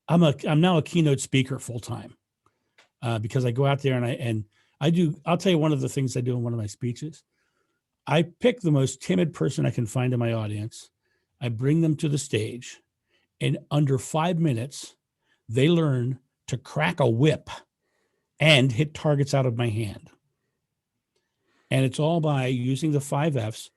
I'm now a keynote speaker full time because I go out there and I'll tell you one of the things I do in one of my speeches. I pick the most timid person I can find in my audience. I bring them to the stage, and under 5 minutes, they learn to crack a whip and hit targets out of my hand. And it's all by using the 5 F's,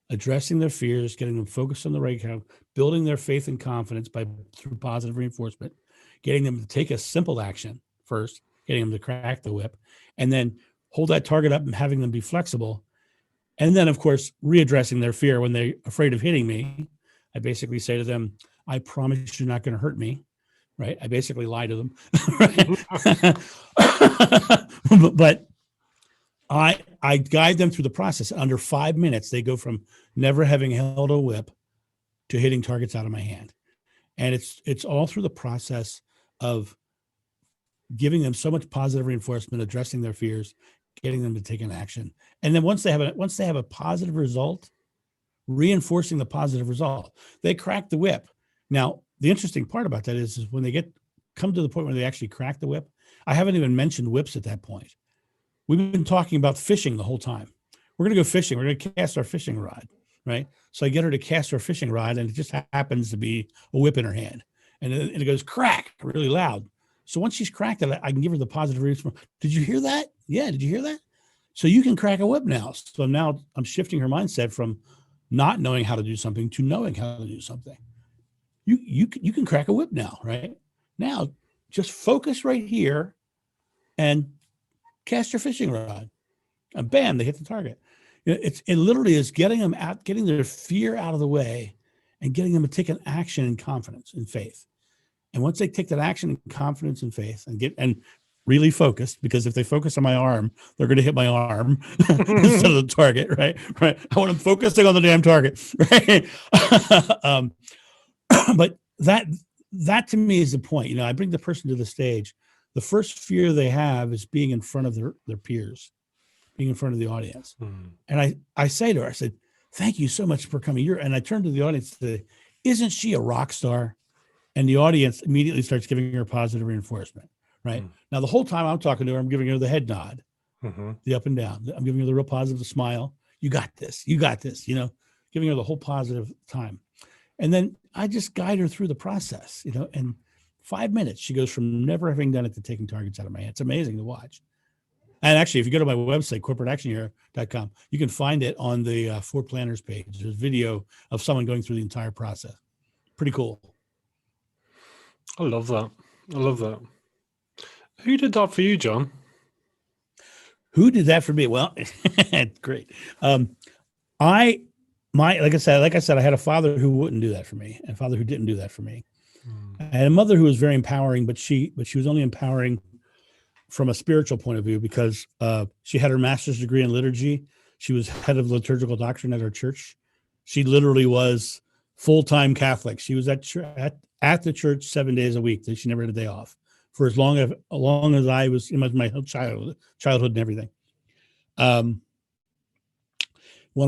addressing their fears, getting them focused on the right kind, building their faith and confidence through positive reinforcement, getting them to take a simple action first, getting them to crack the whip, and then hold that target up and having them be flexible. And then, of course, readdressing their fear when they're afraid of hitting me. I basically say to them, I promise you're not going to hurt me. Right. I basically lie to them. But I guide them through the process. Under 5 minutes, they go from never having held a whip to hitting targets out of my hand. And it's all through the process of giving them so much positive reinforcement, addressing their fears, getting them to take an action. And then once they have a positive result, reinforcing the positive result, they crack the whip. Now, the interesting part about that is when they come to the point where they actually crack the whip, I haven't even mentioned whips at that point. we've been talking about fishing the whole time. We're going to go fishing. We're going to cast our fishing rod, right? So I get her to cast her fishing rod, and it just happens to be a whip in her hand. And it goes crack really loud. So once she's cracked it, I can give her the positive reinforcement. Did you hear that? Yeah. Did you hear that? So you can crack a whip now. So now I'm shifting her mindset from not knowing how to do something to knowing how to do something. You can crack a whip now, right? Now just focus right here and cast your fishing rod. And bam, they hit the target. It literally is getting them out, getting their fear out of the way and getting them to take an action in confidence and faith. And once they take that action in confidence and faith and really focused, because if they focus on my arm, they're going to hit my arm instead of the target, right? Right. I want them focusing on the damn target, right? But that to me is the point. I bring the person to the stage. The first fear they have is being in front of their peers, being in front of the audience. And I say to her, I said, thank you so much for coming. And I turned to the audience and said, isn't she a rock star? And the audience immediately starts giving her positive reinforcement, right? Now, the whole time I'm talking to her, I'm giving her the head nod, the up and down. I'm giving her the real positive smile. You got this. You got this, giving her the whole positive time. And then I just guide her through the process, and 5 minutes, she goes from never having done it to taking targets out of my hand. It's amazing to watch. And actually, if you go to my website, corporateactionhero.com, you can find it on the For Planners page. There's video of someone going through the entire process. Pretty cool. I love that. I love that. Who did that for you, John? Who did that for me? Well, great. Like I said, I had a father who wouldn't do that for me, and a father who didn't do that for me. I had a mother who was very empowering, but she was only empowering from a spiritual point of view because she had her master's degree in liturgy. She was head of liturgical doctrine at her church. She literally was full-time Catholic. She was at the church 7 days a week. She never had a day off for as long as I was in my childhood and everything. When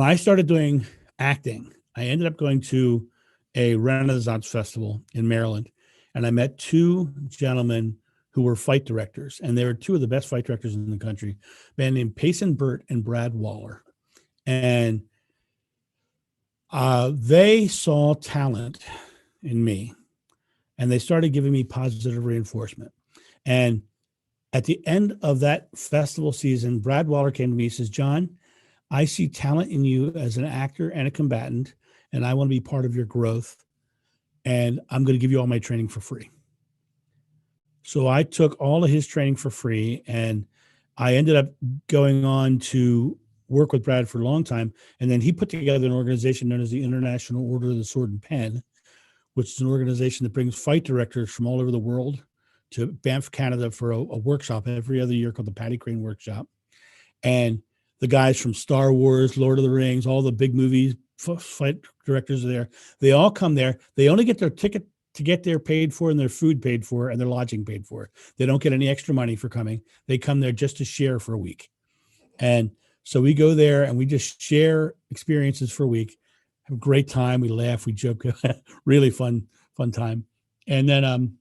I started doing acting, I ended up going to a Renaissance festival in Maryland, and I met two gentlemen who were fight directors, and they were two of the best fight directors in the country, a man named Payson Burt and Brad Waller. And they saw talent in me, and they started giving me positive reinforcement. And at the end of that festival season, Brad Waller came to me and says, John, I see talent in you as an actor and a combatant, and I want to be part of your growth, and I'm going to give you all my training for free. So I took all of his training for free, and I ended up going on to work with Brad for a long time. And then he put together an organization known as the International Order of the Sword and Pen, which is an organization that brings fight directors from all over the world to Banff, Canada for a workshop every other year called the Patty Crane Workshop. And the guys from Star Wars, Lord of the Rings, all the big movies, fight directors are there. They all come there. They only get their ticket to get there paid for, and their food paid for, and their lodging paid for. They don't get any extra money for coming. They come there just to share for a week. And so we go there and we just share experiences for a week, have a great time. We laugh, we joke, really fun time. And then,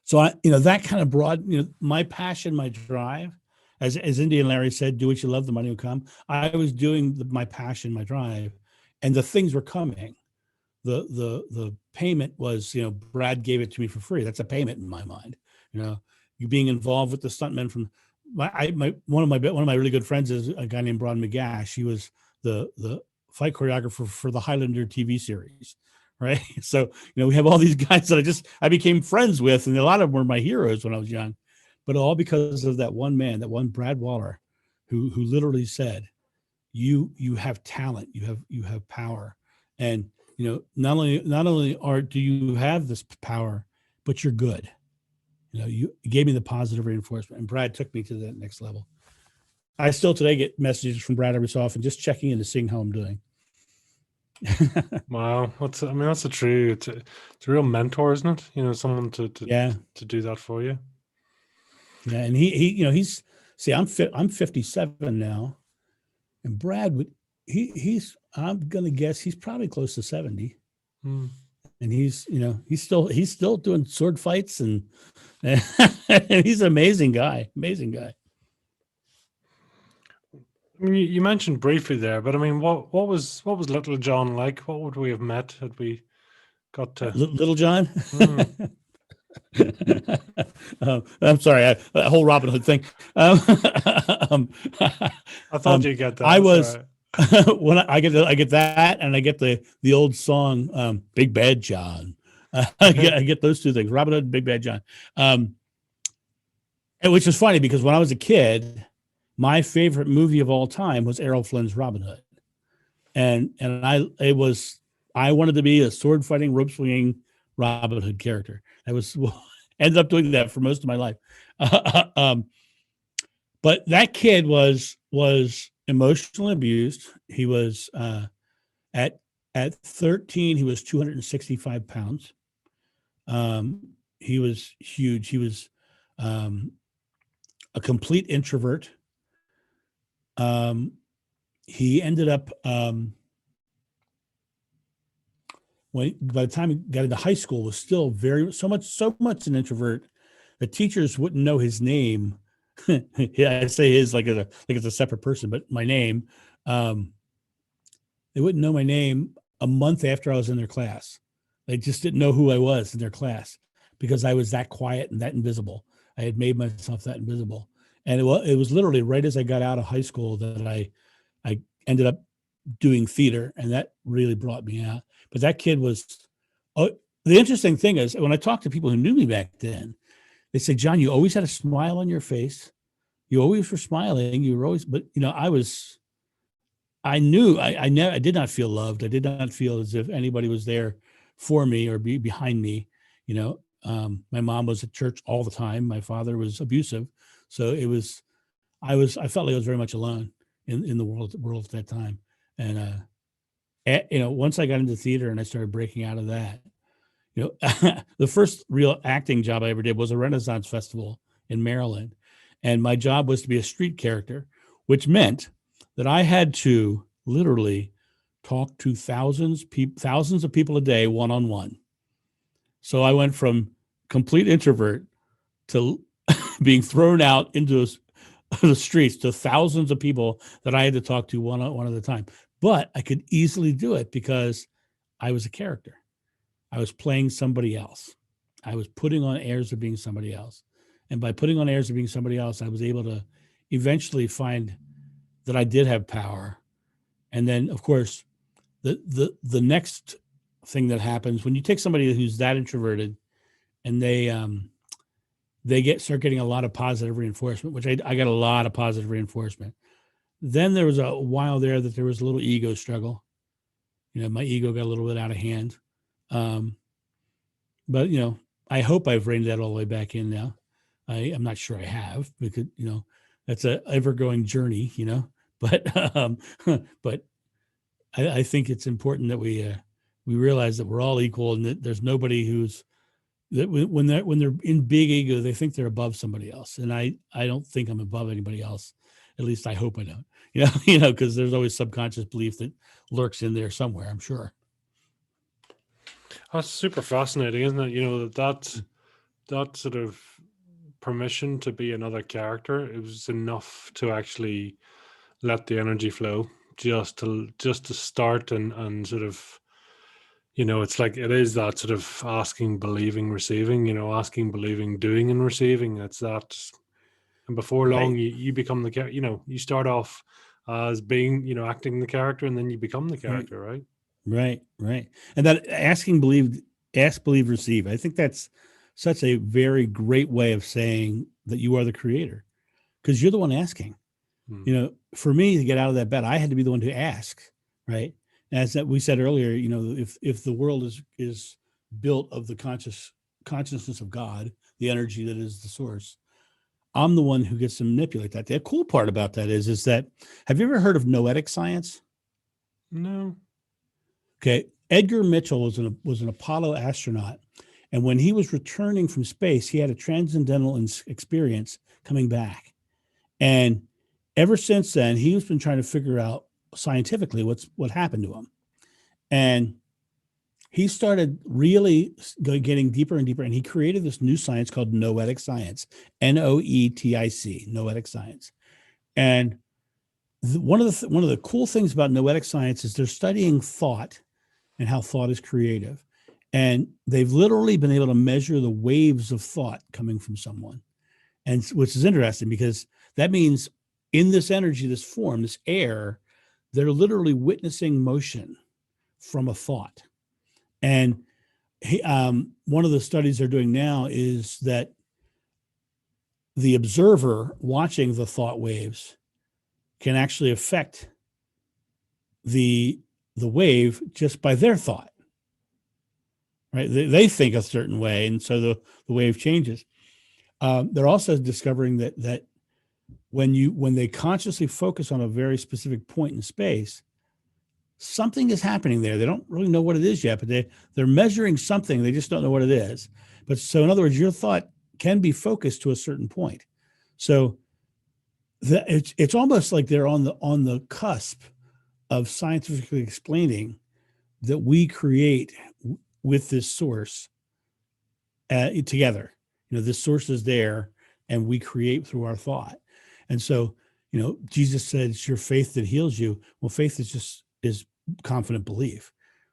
so that kind of brought, my passion, my drive, as Indian Larry said, do what you love, the money will come. I was doing my passion, my drive, and the things were coming. The payment was, Brad gave it to me for free. That's a payment in my mind. You being involved with the stuntmen from one of my really good friends is a guy named Ron McGash. He was the fight choreographer for the Highlander TV series, right? So we have all these guys that I became friends with, and a lot of them were my heroes when I was young, but all because of that one man, that one Brad Waller, who literally said, "You have talent, you have power, and not only do you have this power, but you're good." You gave me the positive reinforcement, and Brad took me to that next level. I still today get messages from Brad every so often, just checking in to seeing how I'm doing. Wow, it's a real mentor, isn't it? Someone to do that for you. Yeah, and he's I'm 57 now, and Brad I'm gonna guess he's probably close to 70. And he's still doing sword fights and he's an amazing guy. I mean, you mentioned briefly there, but I mean, what was Little John like? What would we have met had we got to? Little John. Hmm, I'm sorry, that whole Robin Hood thing. I thought um, you'd get that. I That's all was right. when I get that, and I get the old song, Big Bad John. I get those two things, Robin Hood and Big Bad John. Um, which is funny because when I was a kid, my favorite movie of all time was Errol Flynn's Robin Hood, and I wanted to be a sword fighting, rope swinging Robin Hood character. I was ended up doing that for most of my life. um, but that kid was emotionally abused. He was at at 13, he was 265 pounds. He was huge. He was um, a complete introvert. Um, he ended up when by the time he got into high school was still very so much an introvert. The teachers wouldn't know his name. Yeah, I say his like it's a separate person, but my name. Um, they wouldn't know my name a month after I was in their class. They just didn't know who I was in their class because I was that quiet and that invisible. I had made myself that invisible, and it was literally right as I got out of high school that I ended up doing theater, and that really brought me out. But that kid was. Oh, the interesting thing is when I talked to people who knew me back then, they said, "John, you always had a smile on your face. You always were smiling. You were always." But I knew I never I did not feel loved. I did not feel as if anybody was there for me or be behind me. My mom was at church all the time. My father was abusive, so I felt like I was very much alone in the world at that time. And once I got into theater and I started breaking out of that, the first real acting job I ever did was a Renaissance festival in Maryland, and my job was to be a street character, which meant that I had to literally talk to thousands of people a day, one on one. So I went from complete introvert to being thrown out into the streets to thousands of people that I had to talk to one at a time. But I could easily do it because I was a character. I was playing somebody else. I was putting on airs of being somebody else. And by putting on airs of being somebody else, I was able to eventually find that I did have power. And then, of course, the next thing that happens when you take somebody who's that introverted and they start getting a lot of positive reinforcement, which I got a lot of positive reinforcement. Then there was a while there that there was a little ego struggle. My ego got a little bit out of hand. Um, but I hope I've reined that all the way back in now. I'm not sure I have because that's a ever growing journey. But but I think it's important that we realize that we're all equal and that there's nobody who's that when they're in big ego, they think they're above somebody else, and I don't think I'm above anybody else. At least I hope I don't. Because there's always subconscious belief that lurks in there somewhere, I'm sure. That's super fascinating, isn't it? That sort of permission to be another character. It was enough to actually let the energy flow, just to start and sort of it's like it is that sort of asking, believing, receiving. Asking, believing, doing, and receiving. It's that, and before long, Right. you become the character. You start off as being acting the character, and then you become the Right. character, right? Right. And that ask, believe, receive. I think that's such a very great way of saying that you are the creator because you're the one asking. Hmm. For me to get out of that bed, I had to be the one to ask, right? As that we said earlier, if the world is built of the consciousness of God, the energy that is the source, I'm the one who gets to manipulate that. The cool part about that is that have you ever heard of noetic science? No. Okay, Edgar Mitchell was an Apollo astronaut, and when he was returning from space, he had a transcendental experience coming back, and ever since then, he's been trying to figure out scientifically what happened to him, and he started really getting deeper and deeper, and he created this new science called noetic science, noetic, noetic science, and one of the cool things about noetic science is they're studying thought and how thought is creative. And they've literally been able to measure the waves of thought coming from someone. And which is interesting because that means in this energy, this form, this air, they're literally witnessing motion from a thought. And one of the studies they're doing now is that the observer watching the thought waves can actually affect the wave just by their thought, right? They think a certain way, and so the wave changes. They're also discovering that when they consciously focus on a very specific point in space, something is happening there. They don't really know what it is yet, but they're measuring something. They just don't know what it is. But so in other words, your thought can be focused to a certain point. So it's almost like they're on the cusp of scientifically explaining that we create with this source together. This source is there, and we create through our thought. And so, Jesus said, "It's your faith that heals you." Well, faith is confident belief,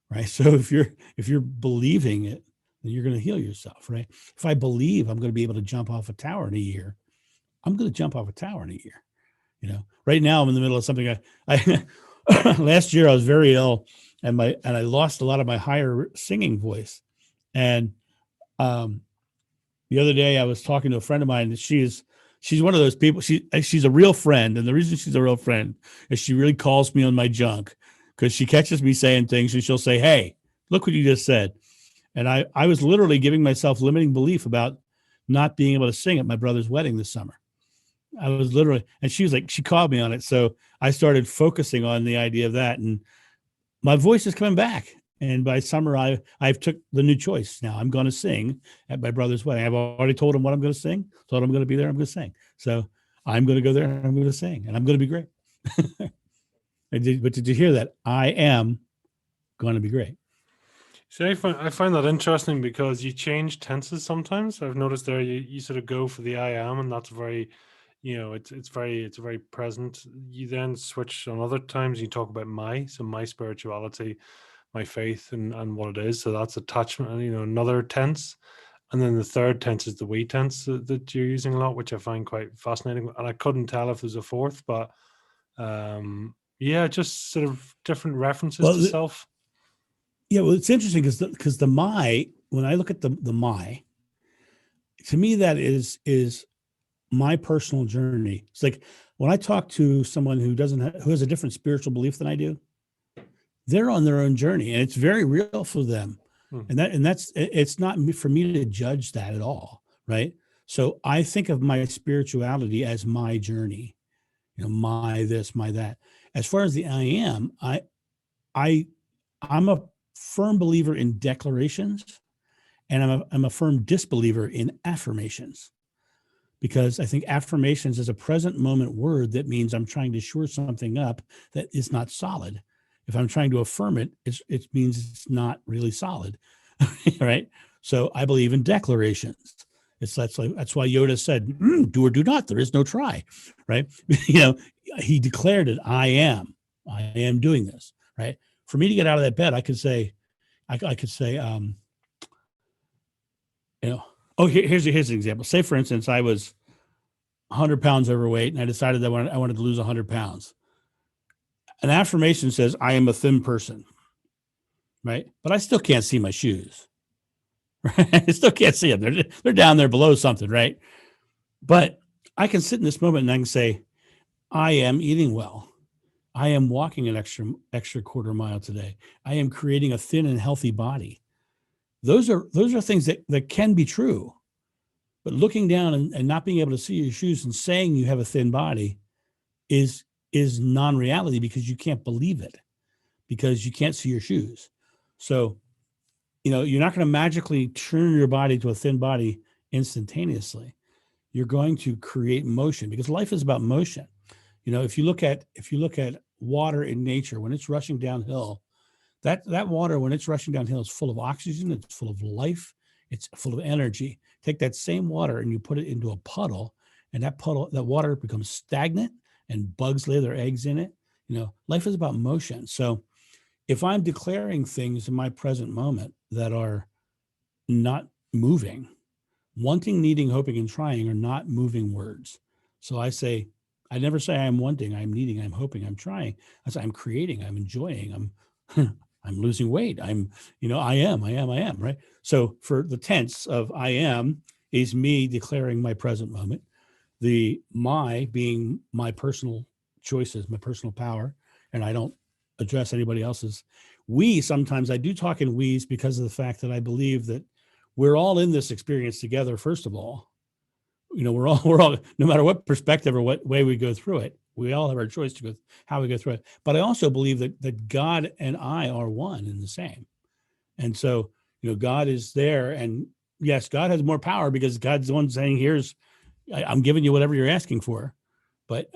right? So if you're believing it, then you're going to heal yourself, right? If I believe I'm going to be able to jump off a tower in a year, I'm going to jump off a tower in a year. Right now I'm in the middle of something. I last year I was very ill, and I lost a lot of my higher singing voice. And the other day I was talking to a friend of mine, and she's one of those people. She's a real friend, and the reason she's a real friend is she really calls me on my junk, because she catches me saying things, and she'll say, "Hey, look what you just said." And I was literally giving myself limiting belief about not being able to sing at my brother's wedding this summer. I was literally, and she was like, she called me on it. So I started focusing on the idea of that, and my voice is coming back. And by summer, I've took the new choice. Now I'm going to sing at my brother's wedding. I've already told him what I'm going to sing. Told him I'm going to be there. I'm going to sing. So I'm going to go there and I'm going to sing, and I'm going to be great. But did you hear that? I am going to be great. See, I find that interesting because you change tenses sometimes. I've noticed there you sort of go for the I am, and that's very, it's very present. You then switch on other times. You talk about my spirituality, my faith, and what it is. So that's attachment, another tense. And then the third tense is the we tense that you're using a lot, which I find quite fascinating. And I couldn't tell if there's a fourth, but just sort of different references to self. Yeah, well, it's interesting because the my, when I look at the my, to me that is my personal journey. It's like when I talk to someone who has a different spiritual belief than I do, they're on their own journey, and it's very real for them. And it's not for me to judge that at all, right? So I think of my spirituality as my journey, my this, my that. As far as the I am, I'm a firm believer in declarations, and I'm a firm disbeliever in affirmations, because I think affirmations is a present moment word that means I'm trying to shore something up that is not solid. If I'm trying to affirm it, it means it's not really solid, right? So I believe in declarations. That's why Yoda said, "Do or do not. There is no try," right? He declared it. I am doing this, right? For me to get out of that bed, I could say, here's an example. Say, for instance, I was 100 pounds overweight, and I decided that I wanted to lose 100 pounds. An affirmation says, "I am a thin person," right? But I still can't see my shoes. Right? I still can't see them. They're down there below something, right? But I can sit in this moment and I can say, "I am eating well. I am walking an extra quarter mile today. I am creating a thin and healthy body." Those are things that can be true. But looking down and not being able to see your shoes and saying you have a thin body is non-reality, because you can't believe it, because you can't see your shoes. So, you're not going to magically turn your body to a thin body instantaneously. You're going to create motion, because life is about motion. If you look at water in nature, when it's rushing downhill, that water, when it's rushing downhill, is full of oxygen, it's full of life, it's full of energy. Take that same water and you put it into a puddle, and that water becomes stagnant and bugs lay their eggs in it. Life is about motion. So if I'm declaring things in my present moment that are not moving, wanting, needing, hoping, and trying are not moving words. So I never say I'm wanting, I'm needing, I'm hoping, I'm trying. I say I'm creating, I'm enjoying, I'm losing weight. I am, right? So for the tense of I am is me declaring my present moment. The my being my personal choices, my personal power, and I don't address anybody else's. We sometimes I do talk in we's because of the fact that I believe that we're all in this experience together. First of all, we're all no matter what perspective or what way we go through it, we all have our choice to go how we go through it. But I also believe that God and I are one and the same. And so, God is there, and yes, God has more power because God's the one saying, I'm giving you whatever you're asking for. But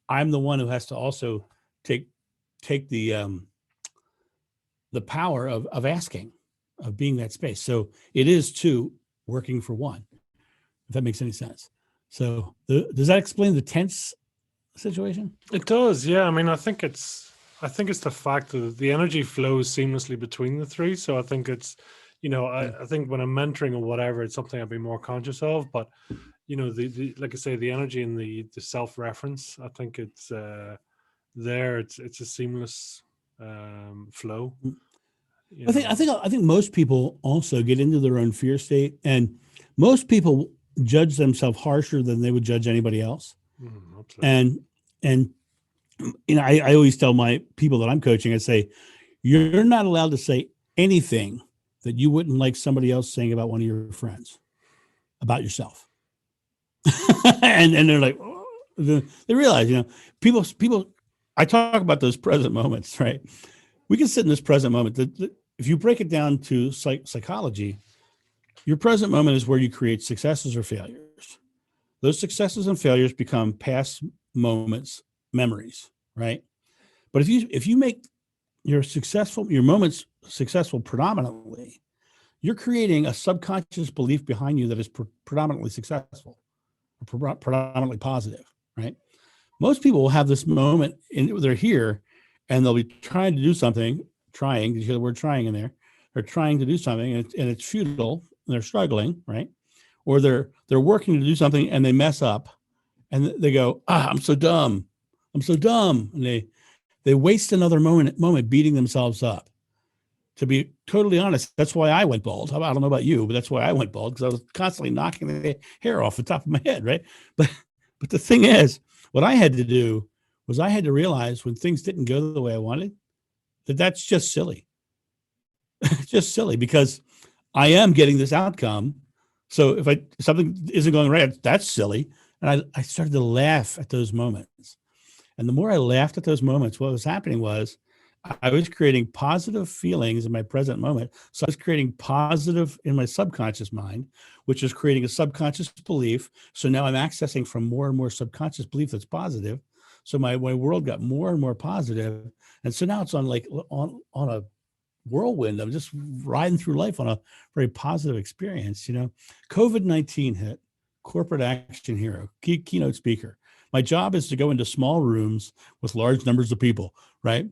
I'm the one who has to also take the power of asking, of being that space. So it is two working for one, if that makes any sense. So does that explain the tense situation? It does, yeah. I mean, I think it's the fact that the energy flows seamlessly between the three. So I think it's, I think when I'm mentoring or whatever, it's something I'd be more conscious of. But the like I say, the energy and the self-reference, I think it's there. It's a seamless flow. I think most people also get into their own fear state, and most people judge themselves harsher than they would judge anybody else. And I always tell my people that I'm coaching, I say, you're not allowed to say anything that you wouldn't like somebody else saying about one of your friends about yourself. and they're like, oh, they realize, people, I talk about those present moments, right? We can sit in this present moment. If you break it down to psychology, your present moment is where you create successes or failures. Those successes and failures become past moments, memories, right? But if you make your moments successful predominantly, you're creating a subconscious belief behind you that is predominantly successful, or predominantly positive, right? Most people will have this moment and they're here and they'll be trying to do something, trying, you hear the word trying in there, they're trying to do something and it's futile and they're struggling, right? Or they're working to do something and they mess up and they go, I'm so dumb. And they waste another moment beating themselves up. To be totally honest, that's why I went bald. I don't know about you, but that's why I went bald, because I was constantly knocking the hair off the top of my head, right? But the thing is, what I had to do was I had to realize when things didn't go the way I wanted, that's just silly. Just silly, because I am getting this outcome. So if something isn't going right, that's silly. And I started to laugh at those moments. And the more I laughed at those moments, what was happening was I was creating positive feelings in my present moment. So I was creating positive in my subconscious mind, which is creating a subconscious belief. So now I'm accessing from more and more subconscious belief that's positive. So my world got more and more positive. And so now it's on a whirlwind. I'm just riding through life on a very positive experience. COVID-19 hit, corporate action hero, keynote speaker. My job is to go into small rooms with large numbers of people, right?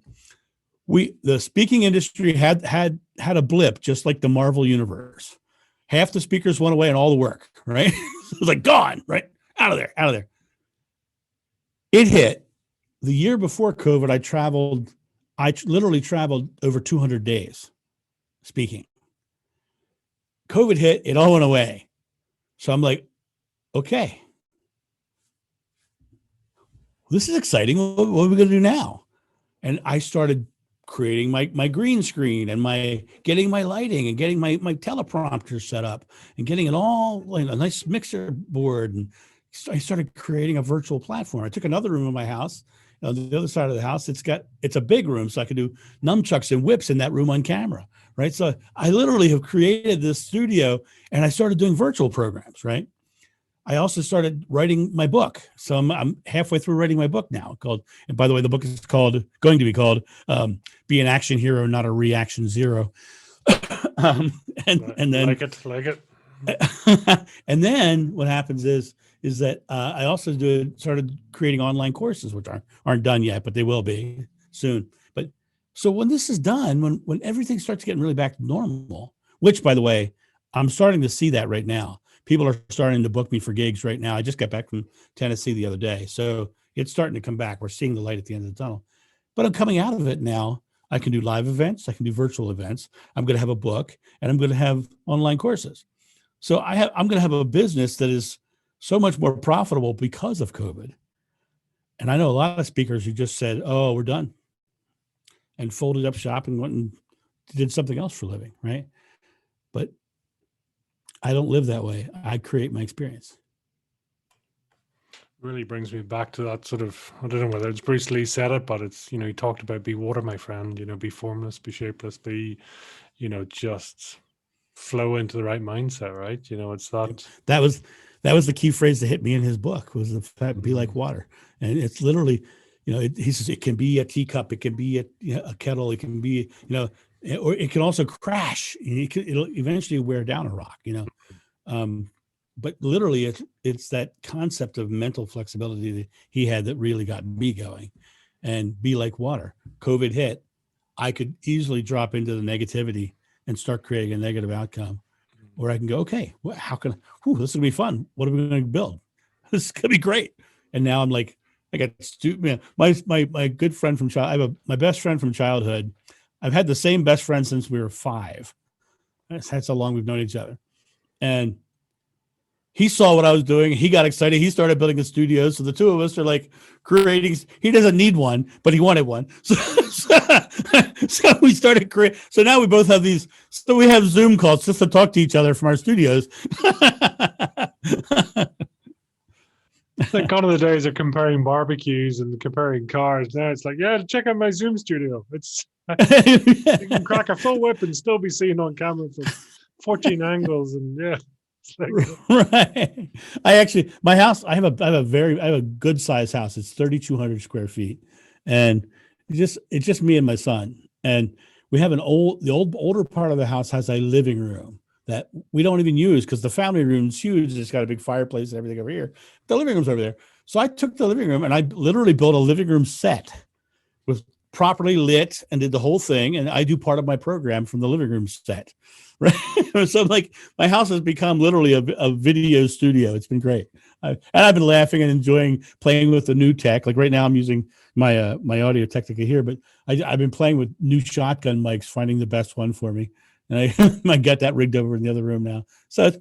The speaking industry had a blip, just like the Marvel universe. Half the speakers went away and all the work, right? It was like gone, right? Out of there. It hit. The year before COVID, I literally traveled over 200 days speaking. COVID hit, it all went away. So I'm like, okay, this is exciting. What are we going to do now? And I started creating my green screen and getting my lighting and getting my teleprompter set up and getting it all like a nice mixer board. And I started creating a virtual platform. I took another room in my house. On the other side of the house, it's a big room, so I could do nunchucks and whips in that room on camera, right? So I literally have created this studio and I started doing virtual programs, right? I also started writing my book. So I'm halfway through writing my book now and by the way, the book is going to be called Be an Action Hero, Not a Reaction Zero. And then like it. and then what happens is is that I also started creating online courses, which aren't done yet, but they will be soon. But so when this is done, when everything starts getting really back to normal, which by the way, I'm starting to see that right now. People are starting to book me for gigs right now. I just got back from Tennessee the other day, so it's starting to come back. We're seeing the light at the end of the tunnel. But I'm coming out of it now. I can do live events. I can do virtual events. I'm going to have a book, and I'm going to have online courses. So I'm going to have a business that is so much more profitable because of COVID. And I know a lot of speakers who just said, "Oh, we're done," and folded up shop and went and did something else for a living, right? But I don't live that way. I create my experience. Really brings me back to that sort of, I don't know whether it's Bruce Lee said it, but it's, he talked about be water, my friend, be formless, be shapeless, be, just flow into the right mindset, right? It's that. That was the key phrase that hit me in his book, was the fact, be like water. And it's literally, he says it can be a teacup, it can be a kettle, it can be, or it can also crash. It'll eventually wear down a rock, but literally it's that concept of mental flexibility that he had that really got me going. And be like water. COVID hit, I could easily drop into the negativity and start creating a negative outcome. Or I can go, okay, how can this is gonna be fun. What are we going to build? This is gonna be great. And now I'm like, I got my good friend from my best friend from childhood. I've had the same best friend since we were 5. That's how long we've known each other. And he saw what I was doing. He got excited. He started building a studio. So the two of us are like creating. He doesn't need one, but he wanted one. So we started creating. So now we both have these. So we have Zoom calls just to talk to each other from our studios. It's like gone are the days of comparing barbecues and comparing cars. Now it's like, yeah, check out my Zoom studio. It's you can crack a full whip and still be seen on camera from 14 angles, and yeah. Right. I actually, my house, I have a good sized house. It's 3,200 square feet, and it's just me and my son. And we have the older part of the house has a living room that we don't even use because the family room's huge. It's got a big fireplace and everything over here. The living room's over there. So I took the living room and I literally built a living room set with properly lit and did the whole thing. And I do part of my program from the living room set. Right. So like my house has become literally a video studio. It's been great. And I've been laughing and enjoying playing with the new tech. Like right now I'm using my Audio Technica here, but I've been playing with new shotgun mics, finding the best one for me. And I got that rigged over in the other room now. So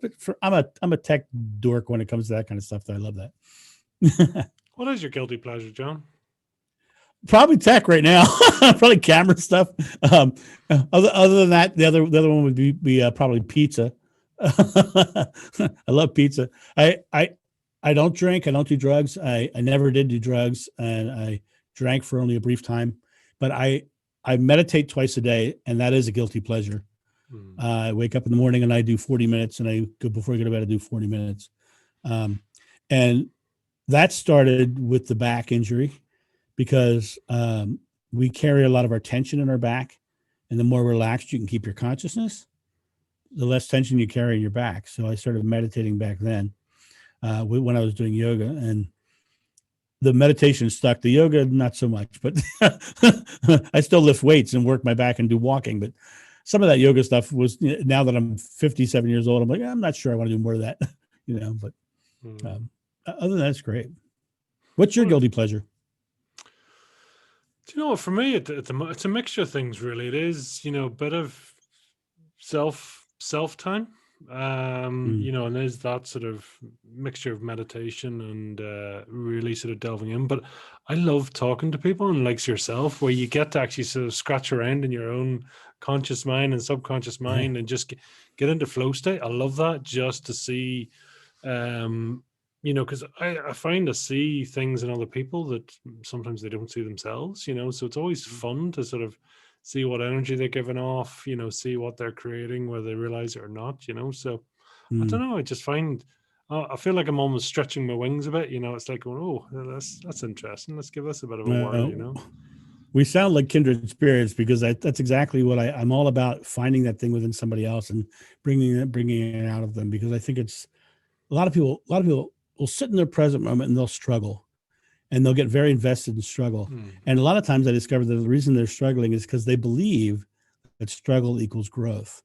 I'm a tech dork when it comes to that kind of stuff. I love that. What is your guilty pleasure, John? Probably tech right now. Probably camera stuff. Other than that, the other one would be probably pizza. I love pizza. I don't drink. I don't do drugs. I never did do drugs, and I drank for only a brief time. But I meditate twice a day, and that is a guilty pleasure. I wake up in the morning and I do 40 minutes, and I go before I go to bed. I do 40 minutes, and that started with the back injury. Because we carry a lot of our tension in our back, and the more relaxed you can keep your consciousness, the less tension you carry in your back. So I started meditating back then when I was doing yoga, and the meditation stuck. The yoga, not so much, but I still lift weights and work my back and do walking. But some of that yoga stuff was, now that I'm 57 years old, I'm like, I'm not sure I want to do more of that, but other than that, it's great. What's your guilty pleasure? Do you know what? For me, it's a mixture of things. Really, it is a bit of self time. And there's that sort of mixture of meditation and really sort of delving in. But I love talking to people, and like yourself, where you get to actually sort of scratch around in your own conscious mind and subconscious mind, and just get into flow state. I love that, just to see. Because I find I see things in other people that sometimes they don't see themselves, so it's always fun to sort of see what energy they're giving off, see what they're creating, whether they realize it or not, so I don't know, I just find, I feel like I'm almost stretching my wings a bit, it's like going, oh, that's interesting, let's give this a bit of a whirl, We sound like kindred spirits, because that's exactly what I'm all about, finding that thing within somebody else and bringing it out of them, because I think it's a lot of people will sit in their present moment and they'll struggle, and they'll get very invested in struggle. And a lot of times I discover that the reason they're struggling is because they believe that struggle equals growth.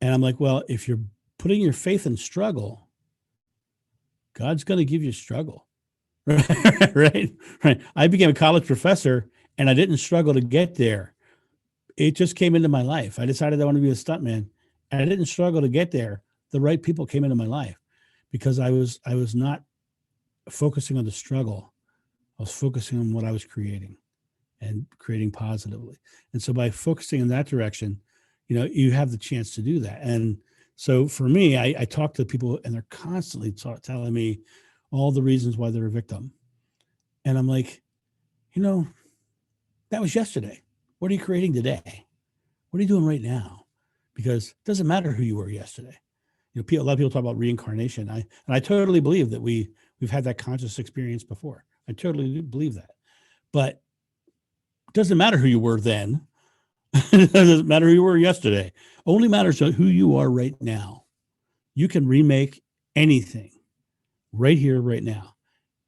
And I'm like, well, if you're putting your faith in struggle, God's going to give you struggle. Right. I became a college professor and I didn't struggle to get there. It just came into my life. I decided I wanted to be a stuntman and I didn't struggle to get there. The right people came into my life because I was not focusing on the struggle. I was focusing on what I was creating and creating positively. And so by focusing in that direction, you have the chance to do that. And so for me, I talk to people and they're constantly telling me all the reasons why they're a victim. And I'm like, that was yesterday. What are you creating today? What are you doing right now? Because it doesn't matter who you were yesterday. A lot of people talk about reincarnation. I totally believe that we've had that conscious experience before. I totally believe that. But it doesn't matter who you were then. It doesn't matter who you were yesterday. Only matters who you are right now. You can remake anything right here, right now.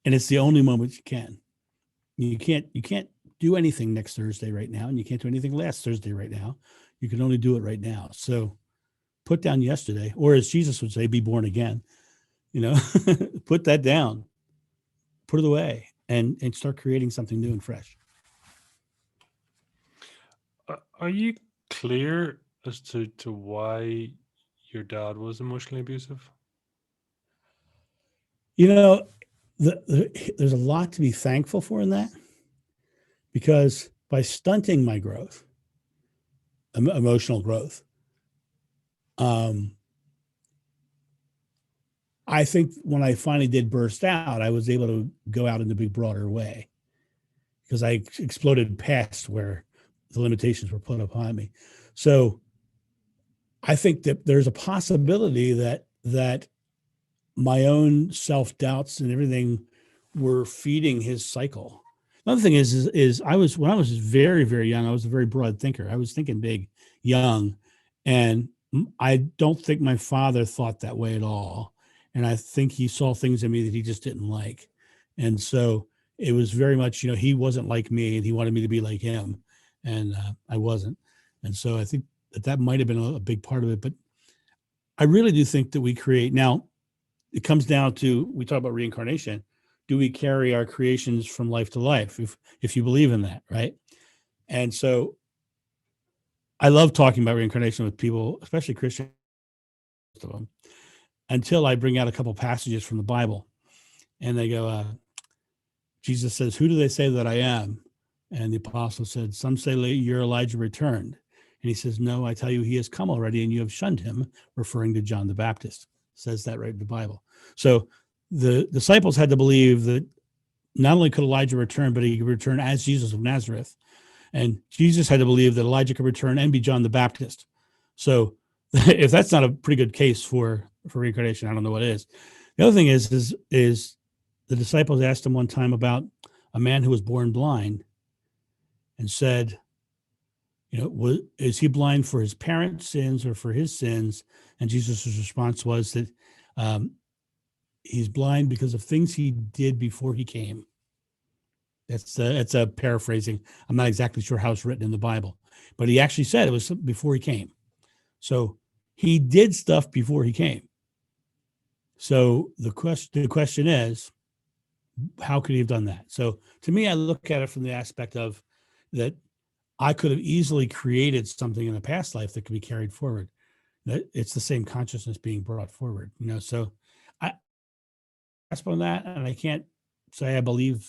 And it's the only moment you can. You can't do anything next Thursday right now, and you can't do anything last Thursday right now. You can only do it right now. So put down yesterday, or as Jesus would say, be born again. Put that down, put it away, and start creating something new and fresh. Are you clear as to why your dad was emotionally abusive? There's a lot to be thankful for in that, because by stunting my growth, emotional growth, I think when I finally did burst out, I was able to go out in a big, broader way because I exploded past where the limitations were put upon me. So I think that there's a possibility that my own self-doubts and everything were feeding his cycle. Another thing is when I was very, very young, I was a very broad thinker. I was thinking big, young, and I don't think my father thought that way at all. And I think he saw things in me that he just didn't like. And so it was very much, he wasn't like me and he wanted me to be like him. And I wasn't. And so I think that might have been a big part of it. But I really do think that we create. Now, it comes down to, we talk about reincarnation. Do we carry our creations from life to life? If you believe in that, right? And so I love talking about reincarnation with people, especially Christians, most of them, until I bring out a couple passages from the Bible. And they go, Jesus says, who do they say that I am? And the apostle said, some say you're Elijah returned. And he says, no, I tell you, he has come already and you have shunned him, referring to John the Baptist. Says that right in the Bible. So the disciples had to believe that not only could Elijah return, but he could return as Jesus of Nazareth. And Jesus had to believe that Elijah could return and be John the Baptist. So if that's not a pretty good case for reincarnation, I don't know what is. The other thing is the disciples asked him one time about a man who was born blind and said, is he blind for his parents' sins or for his sins? And Jesus' response was that he's blind because of things he did before he came. That's a paraphrasing. I'm not exactly sure how it's written in the Bible, but he actually said it was before he came. So he did stuff before he came. So the question is, how could he have done that? So to me, I look at it from the aspect of that I could have easily created something in a past life that could be carried forward. That it's the same consciousness being brought forward, So I grasp on that, and I can't say I believe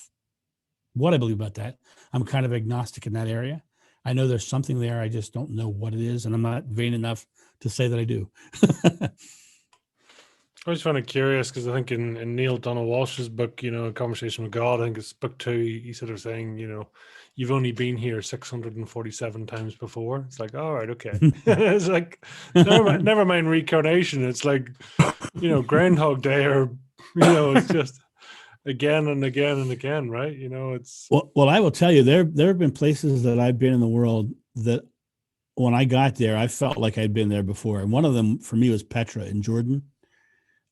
what I believe about that. I'm kind of agnostic in that area. I know there's something there. I just don't know what it is, and I'm not vain enough to say that I do. I was kind of curious because I think in Neil Donald Walsh's book, A Conversation with God, I think it's book 2, he's sort of saying, you've only been here 647 times before. It's like, all right, okay. It's like, never mind reincarnation. It's like, Groundhog Day, or, it's just again and again and again, right? It's. Well, I will tell you, there have been places that I've been in the world that when I got there, I felt like I'd been there before. And one of them for me was Petra in Jordan.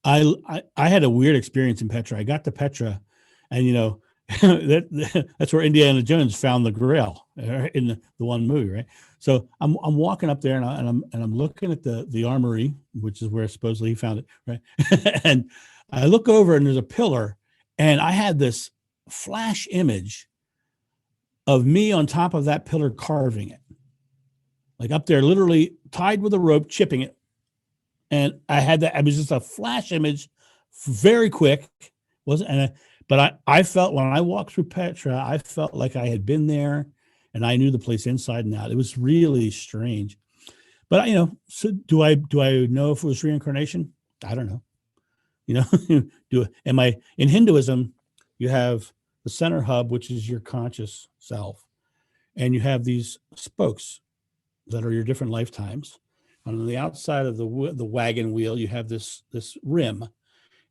I had a weird experience in Petra. I got to Petra, and that's where Indiana Jones found the Grail in the one movie, right? So I'm walking up there, and I'm looking at the armory, which is where supposedly he found it, right? And I look over, and there's a pillar, and I had this flash image of me on top of that pillar carving it, like up there, literally tied with a rope, chipping it. And I had that. It was just a flash image, very quick. Wasn't and but I felt when I walked through Petra, I felt like I had been there, and I knew the place inside and out. It was really strange. But so do I know if it was reincarnation? I don't know. Am I in Hinduism? You have the center hub, which is your conscious self, and you have these spokes that are your different lifetimes. On the outside of the wagon wheel, you have this rim,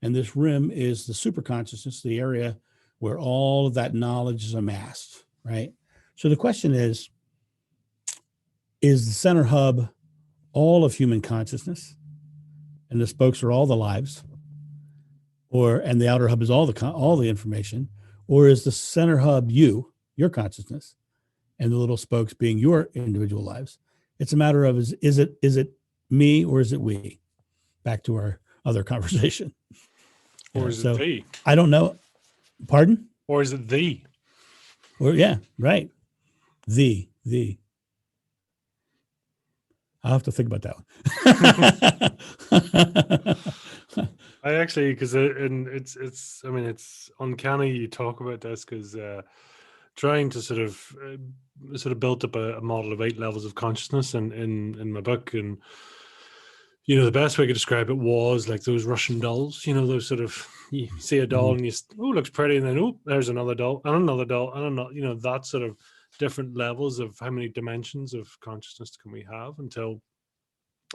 and this rim is the super consciousness, the area where all of that knowledge is amassed, right? So the question is the center hub all of human consciousness, and the spokes are all the lives, and the outer hub is all the information, or is the center hub your consciousness, and the little spokes being your individual lives? It's a matter of is it me or is it we? Back to our other conversation. Or is it thee? I don't know. Pardon? Or is it thee? Or yeah, right. The. I'll have to think about that one. I actually, because it's uncanny you talk about this, because trying to sort of built up a model of 8 levels of consciousness in my book, and the best way I could describe it was like those Russian dolls. Those sort of, you see a doll and you looks pretty, and then there's another doll and another doll and another. That sort of different levels of how many dimensions of consciousness can we have until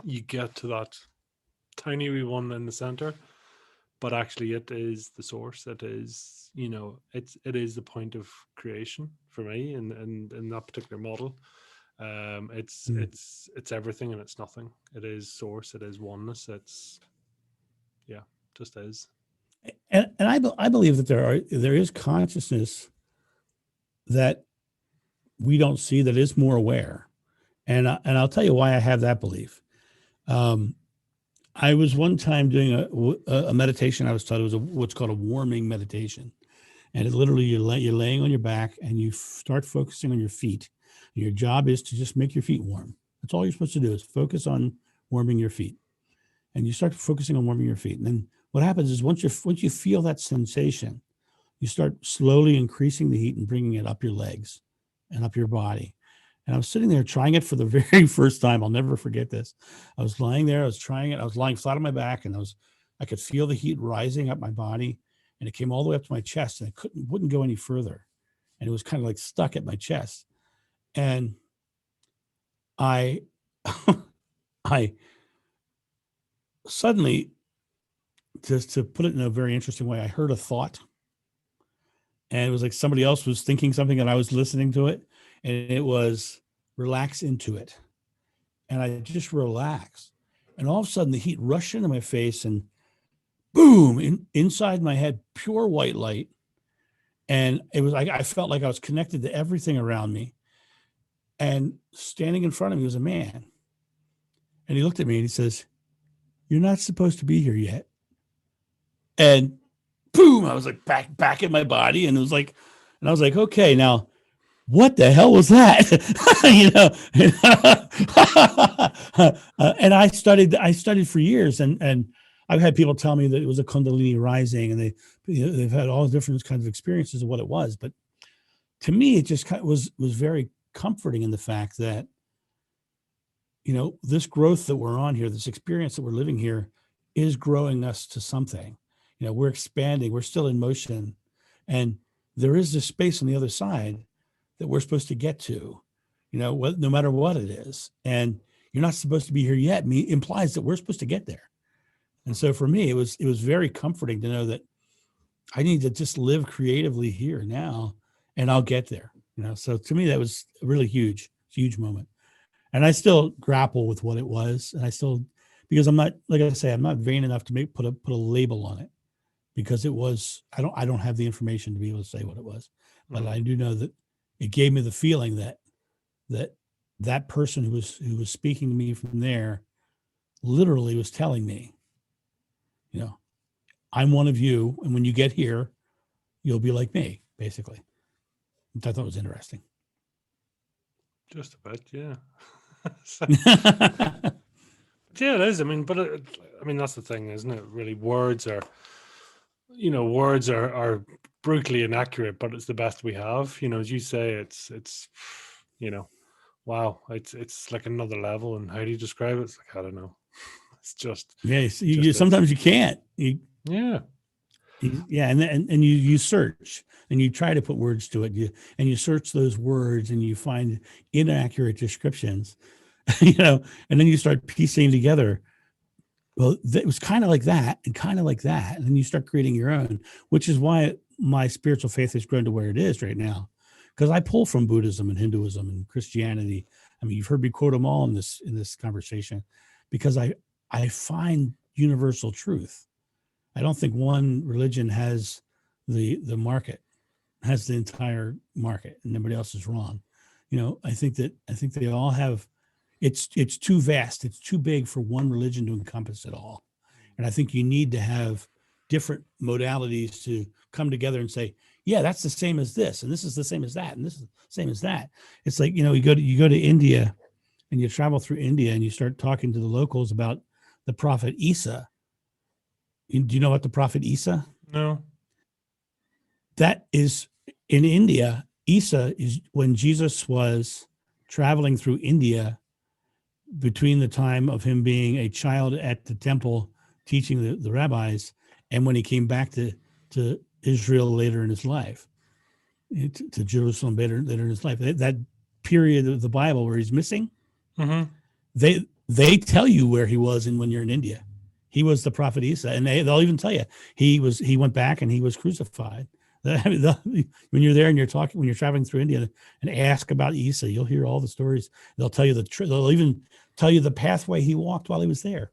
you get to that tiny wee one in the center. But actually, it is the source. It is, it is the point of creation for me in that particular model. It's everything and it's nothing. It is source. It is oneness. It's just is. And I believe that there is consciousness that we don't see, that is more aware, and I'll tell you why I have that belief. I was one time doing a meditation. I was taught it was what's called a warming meditation, and it literally you're laying on your back and you start focusing on your feet. And your job is to just make your feet warm. That's all you're supposed to do, is focus on warming your feet, and you start focusing on warming your feet. And then what happens is once you feel that sensation, you start slowly increasing the heat and bringing it up your legs and up your body. And I was sitting there trying it for the very first time. I'll never forget this. I was lying there. I was trying it. I was lying flat on my back, and I could feel the heat rising up my body, and it came all the way up to my chest, and it wouldn't go any further. And it was kind of like stuck at my chest. And I suddenly, just to put it in a very interesting way, I heard a thought. And it was like somebody else was thinking something and I was listening to it. And it was, relax into it. And I just relaxed. And all of a sudden the heat rushed into my face, and boom, inside my head, pure white light. And it was like, I felt like I was connected to everything around me. And standing in front of me was a man. And he looked at me and he says, "You're not supposed to be here yet." And boom, I was like back in my body. And it was like, and I was like, okay, now what the hell was that? And I studied for years, and I've had people tell me that it was a Kundalini rising, and they've had all different kinds of experiences of what it was. But to me, it just kind of was very comforting in the fact that, this growth that we're on here, this experience that we're living here, is growing us to something. We're expanding, we're still in motion, and there is this space on the other side that we're supposed to get to, no matter what it is. And you're not supposed to be here yet implies that we're supposed to get there. And so for me, it was very comforting to know that I need to just live creatively here now, and I'll get there. So to me, that was a really huge moment. And I still grapple with what it was, and I still because I'm not, like I say, I'm not vain enough to put a label on it, because it was, I don't have the information to be able to say what it was, but I do know that it gave me the feeling that person who was speaking to me from there literally was telling me, you know, I'm one of you, and when you get here, you'll be like me, basically. Which I thought was interesting. Just a bit, yeah. Yeah, it is. I mean, but I mean, that's the thing, isn't it? Really, words are brutally inaccurate, but it's the best we have. As you say, it's wow, it's like another level. And how do you describe it? It's like, I don't know. It's just Yeah, just sometimes you can't. Yeah. Yeah, and you search and you try to put words to it. You search those words and you find inaccurate descriptions, and then you start piecing together. Well, it was kind of like that and kind of like that, and then you start creating your own, which is why my spiritual faith has grown to where it is right now, because I pull from Buddhism and Hinduism and Christianity. I mean, you've heard me quote them all in this conversation, because I find universal truth. I don't think one religion has the market, has the entire market, and nobody else is wrong. I think they all have. It's too vast. It's too big for one religion to encompass it all, and I think you need to have different modalities to come together and say, yeah, that's the same as this, and this is the same as that, and this is the same as that. It's like, you go to India, and you travel through India, and you start talking to the locals about the prophet Isa. Do you know about the prophet Isa? No. That is, in India, Isa is when Jesus was traveling through India between the time of him being a child at the temple teaching the rabbis, and when he came back to Israel later in his life, to Jerusalem later in his life. That period of the Bible where he's missing, they tell you where he was when you're in India. He was the prophet Isa, and they'll even tell you he went back and he was crucified. When you're there and when you're traveling through India and ask about Isa, you'll hear all the stories. They'll tell you they'll even tell you the pathway he walked while he was there.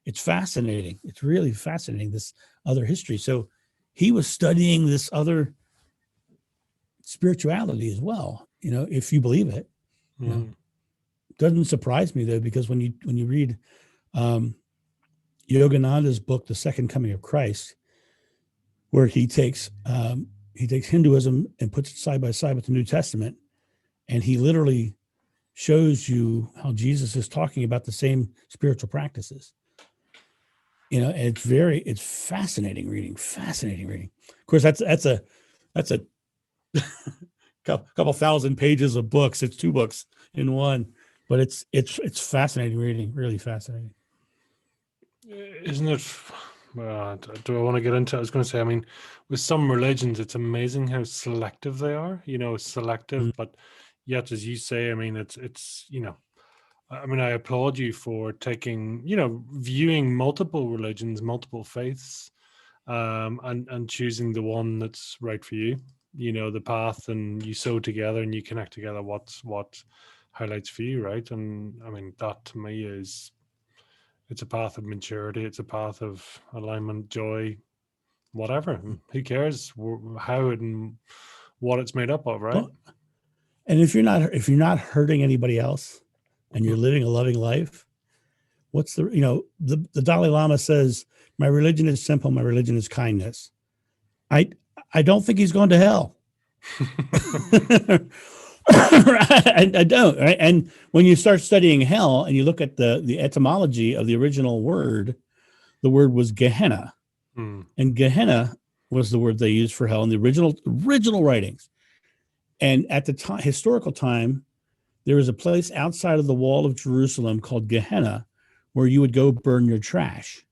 It's fascinating. It's really fascinating, this other history. So he was studying this other spirituality as well, if you believe it. Doesn't surprise me though, because when you read Yogananda's book, The Second Coming of Christ, where he takes Hinduism and puts it side by side with the New Testament, and he literally shows you how Jesus is talking about the same spiritual practices. And it's fascinating reading. Of course, that's a couple thousand pages of books. It's 2 books in one, but it's fascinating reading, really fascinating. Isn't it? Do I want to get into it? I was going to say, I mean, with some religions, it's amazing how selective they are. Selective, but yet, as you say, I mean, it's I mean, I applaud you for taking, viewing multiple religions, multiple faiths, and choosing the one that's right for you. The path, and you sew together and you connect together what highlights for you, right? And I mean, that to me it's a path of maturity. It's a path of alignment, joy, whatever. Who cares how and what it's made up of, right? Well, and if you're not hurting anybody else, and you're living a loving life, what's the Dalai Lama says, my religion is simple. My religion is kindness. I don't think he's going to hell. I don't. Right? And when you start studying hell and you look at the etymology of the original word, the word was Gehenna, and Gehenna was the word they used for hell in the original writings. And at the time, historical time, there was a place outside of the wall of Jerusalem called Gehenna, where you would go burn your trash.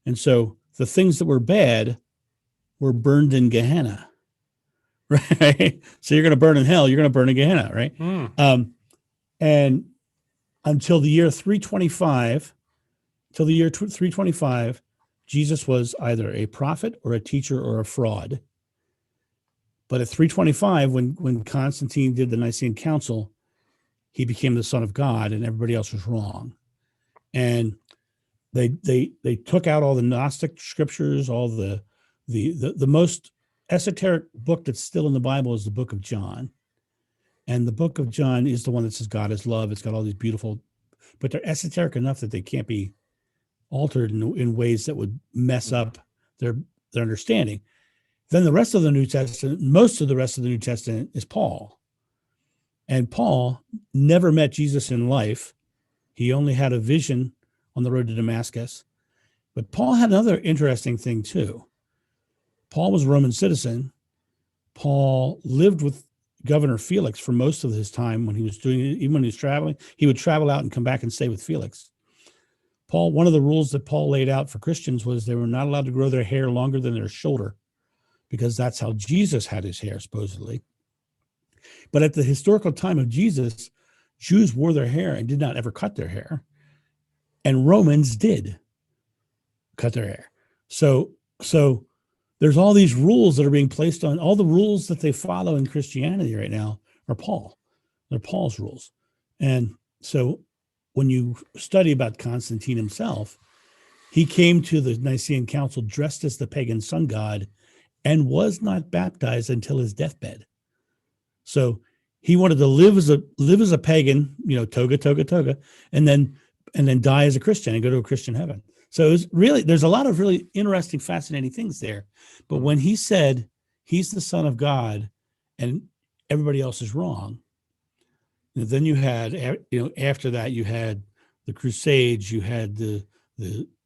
And so the things that were bad were burned in Gehenna. Right. So you're going to burn in hell, you're going to burn in Gehenna. Right. And until the year 325, Jesus was either a prophet or a teacher or a fraud. But at 325, when Constantine did the Nicene Council, he became the Son of God and everybody else was wrong. And they took out all the Gnostic scriptures, all the most esoteric book that's still in the Bible is the book of John. And the book of John is the one that says God is love. It's got all these beautiful, but they're esoteric enough that they can't be altered in ways that would mess up their understanding. Then the rest of the New Testament, most of the rest of the New Testament is Paul. And Paul never met Jesus in life. He only had a vision on the road to Damascus. But Paul had another interesting thing too. Paul was a Roman citizen. Paul lived with Governor Felix for most of his time when he was doing it. Even when he was traveling, he would travel out and come back and stay with Felix. Paul, one of the rules that Paul laid out for Christians was they were not allowed to grow their hair longer than their shoulder, because that's how Jesus had his hair, supposedly. But at the historical time of Jesus, Jews wore their hair and did not ever cut their hair. And Romans did cut their hair. So there's all these rules that are being placed on, all the rules that they follow in Christianity right now are Paul. They're Paul's rules. And so when you study about Constantine himself, he came to the Nicene Council dressed as the pagan sun god and was not baptized until his deathbed. So he wanted to live as a pagan, toga, and then die as a Christian and go to a Christian heaven. So it was really, there's a lot of really interesting, fascinating things there. But when he said he's the Son of God and everybody else is wrong, then you had, after that, you had the Crusades, you had the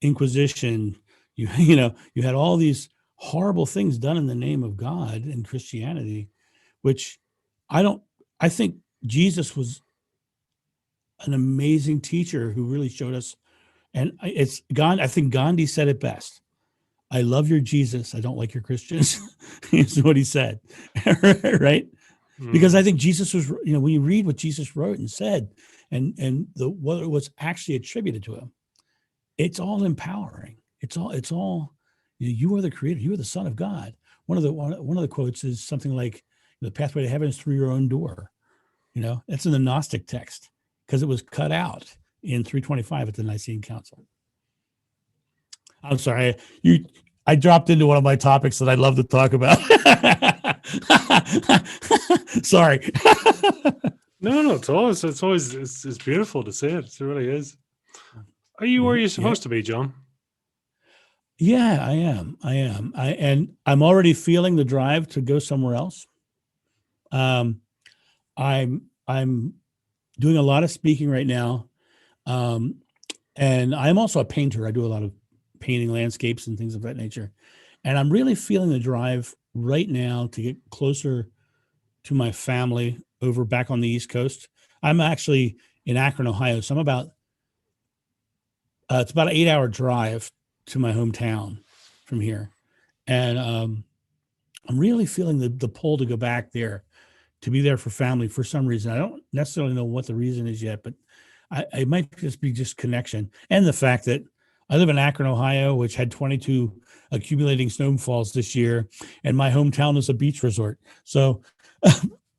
Inquisition, you had all these horrible things done in the name of God and Christianity, which I think Jesus was an amazing teacher who really showed us. And it's Gandhi. I think Gandhi said it best. I love your Jesus. I don't like your Christians. Is what he said. Right. Because I think Jesus was, when you read what Jesus wrote and said and what was actually attributed to him, it's all empowering. It's all, you are the creator. You are the Son of God. One of the quotes is something like, the pathway to heaven is through your own door. That's in the Gnostic text because it was cut out in 325 at the Nicene Council. I'm sorry. I dropped into one of my topics that I love to talk about. Sorry. No, it's always it's beautiful to see it. It really is. Are you where you're supposed to be, John? Yeah, I am. And I'm already feeling the drive to go somewhere else. I'm doing a lot of speaking right now. And I'm also a painter. I do a lot of painting landscapes and things of that nature. And I'm really feeling the drive right now to get closer to my family over back on the East Coast. I'm actually in Akron, Ohio. So I'm it's about an 8-hour drive to my hometown from here. And I'm really feeling the pull to go back there, to be there for family for some reason. I don't necessarily know what the reason is yet, but I might just be connection. And the fact that I live in Akron, Ohio, which had 22 accumulating snowfalls this year. And my hometown is a beach resort. So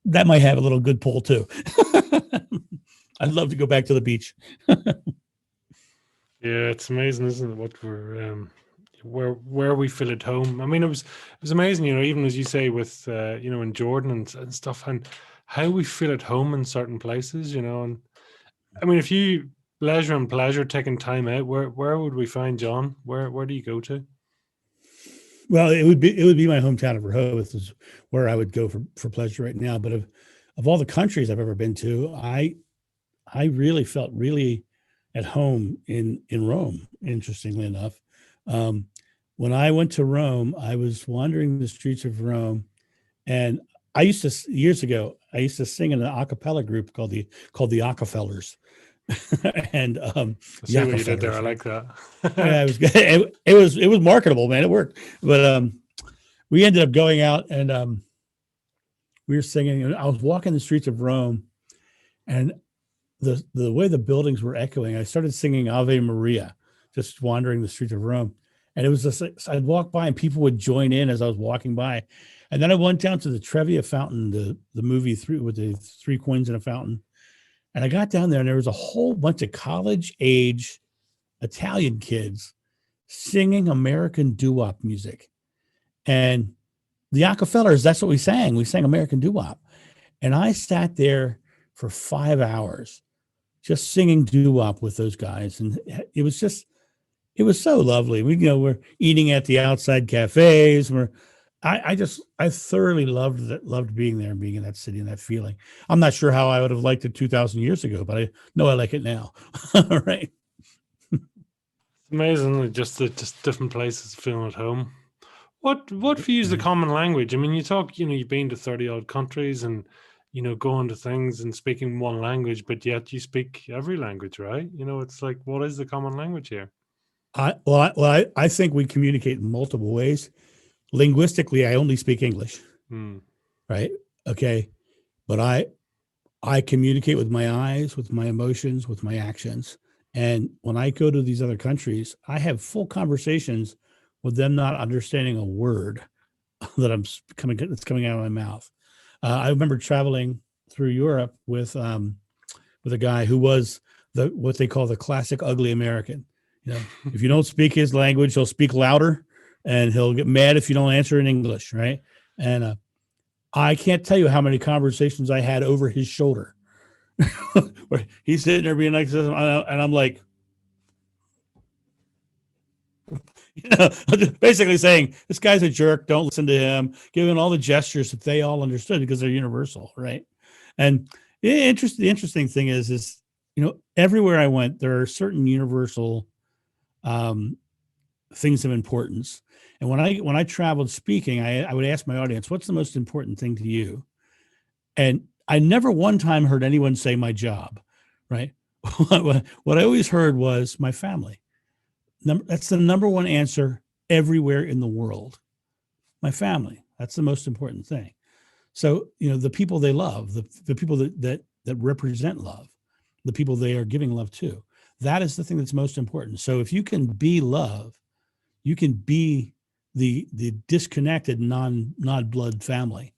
that might have a little good pull too. I'd love to go back to the beach. Yeah, it's amazing, isn't it? What we're where we feel at home. I mean, it was amazing, even as you say with in Jordan and stuff, and how we feel at home in certain places, and I mean, if you leisure and pleasure taking time out, where would we find John? Where do you go to? Well, it would be my hometown of Rehoboth is where I would go for pleasure right now. But of all the countries I've ever been to, I really felt really at home in Rome, interestingly enough. When I went to Rome, I was wandering the streets of Rome, and years ago, I used to sing in an a cappella group called the Acapellers. And see what you did there. I like that. Yeah, it was marketable, man. It worked. But we ended up going out and we were singing, and I was walking the streets of Rome, and the way the buildings were echoing, I started singing Ave Maria, just wandering the streets of Rome. And it was just, I'd walk by and people would join in as I was walking by. And then I went down to the Trivia Fountain, the movie with the 3 coins in a fountain. And I got down there and there was a whole bunch of college age Italian kids singing American doo-wop music. And the Rockefellers, that's what we sang. We sang American doo-wop. And I sat there for 5 hours just singing doo-wop with those guys. And it was so lovely. We're eating at the outside cafes. I thoroughly loved being there and being in that city and that feeling. I'm not sure how I would have liked it 2,000 years ago, but I know I like it now. Right. It's amazing, just different places feeling at home. What for you is the common language? I mean, you talk, you've been to 30 odd countries and, going to things and speaking one language, but yet you speak every language, right? It's like, what is the common language here? I think we communicate in multiple ways. Linguistically, I only speak English. Right. Okay. But I communicate with my eyes, with my emotions, with my actions. And when I go to these other countries, I have full conversations with them not understanding a word that's coming out of my mouth. I remember traveling through Europe with a guy who was what they call the classic ugly American. If you don't speak his language, he'll speak louder, and he'll get mad if you don't answer in English, right? And I can't tell you how many conversations I had over his shoulder, where he's sitting there being like this, and I'm like, basically saying, this guy's a jerk, don't listen to him, giving all the gestures that they all understood because they're universal, right? And the interesting thing is everywhere I went, there are certain universal things of importance. And when I traveled speaking, I would ask my audience, what's the most important thing to you? And I never one time heard anyone say my job, right? What I always heard was my family. That's the number one answer everywhere in the world. My family. That's the most important thing. So, the people they love, the people that represent love, the people they are giving love to, that is the thing that's most important. So if you can be love, you can be the disconnected non-blood family,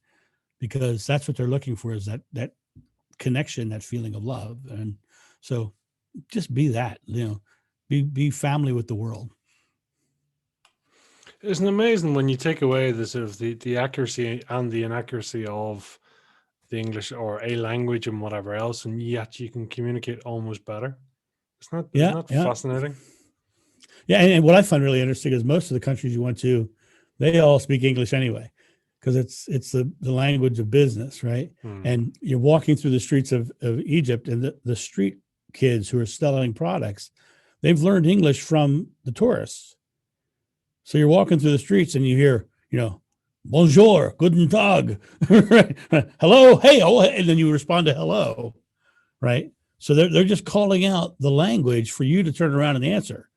because that's what they're looking for, is that connection, that feeling of love. And so just be that, be family with the world. Isn't it amazing when you take away the sort of the accuracy and the inaccuracy of the English or a language and whatever else, and yet you can communicate almost better? Isn't that fascinating? Yeah, and what I find really interesting is most of the countries you went to, they all speak English anyway, because it's the language of business, right? And you're walking through the streets of Egypt, and the street kids who are selling products, they've learned English from the tourists. So you're walking through the streets and you hear, bonjour, guten tag, right? Hello, hey, oh, and then you respond to hello, right? So they're just calling out the language for you to turn around and answer,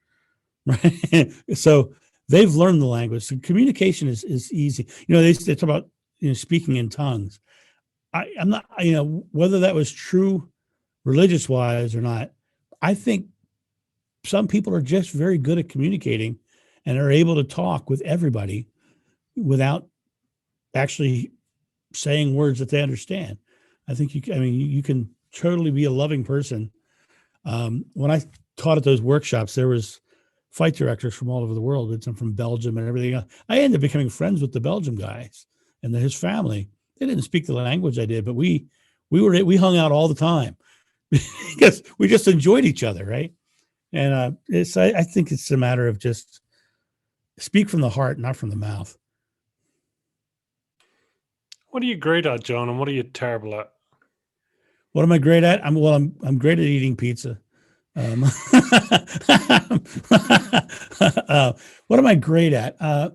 right? So they've learned the language. So communication is easy. They talk about speaking in tongues. I'm not, whether that was true religious wise or not, I think some people are just very good at communicating and are able to talk with everybody without actually saying words that they understand. I think you can totally be a loving person. When I taught at those workshops, there was fight directors from all over the world. It's from Belgium and everything else. I ended up becoming friends with the Belgium guys and his family. They didn't speak the language I did, but we hung out all the time because we just enjoyed each other, right? And I think it's a matter of just speak from the heart, not from the mouth. What are you great at, John, and what are you terrible at? What am I great at? I'm great at eating pizza. What am I great at? I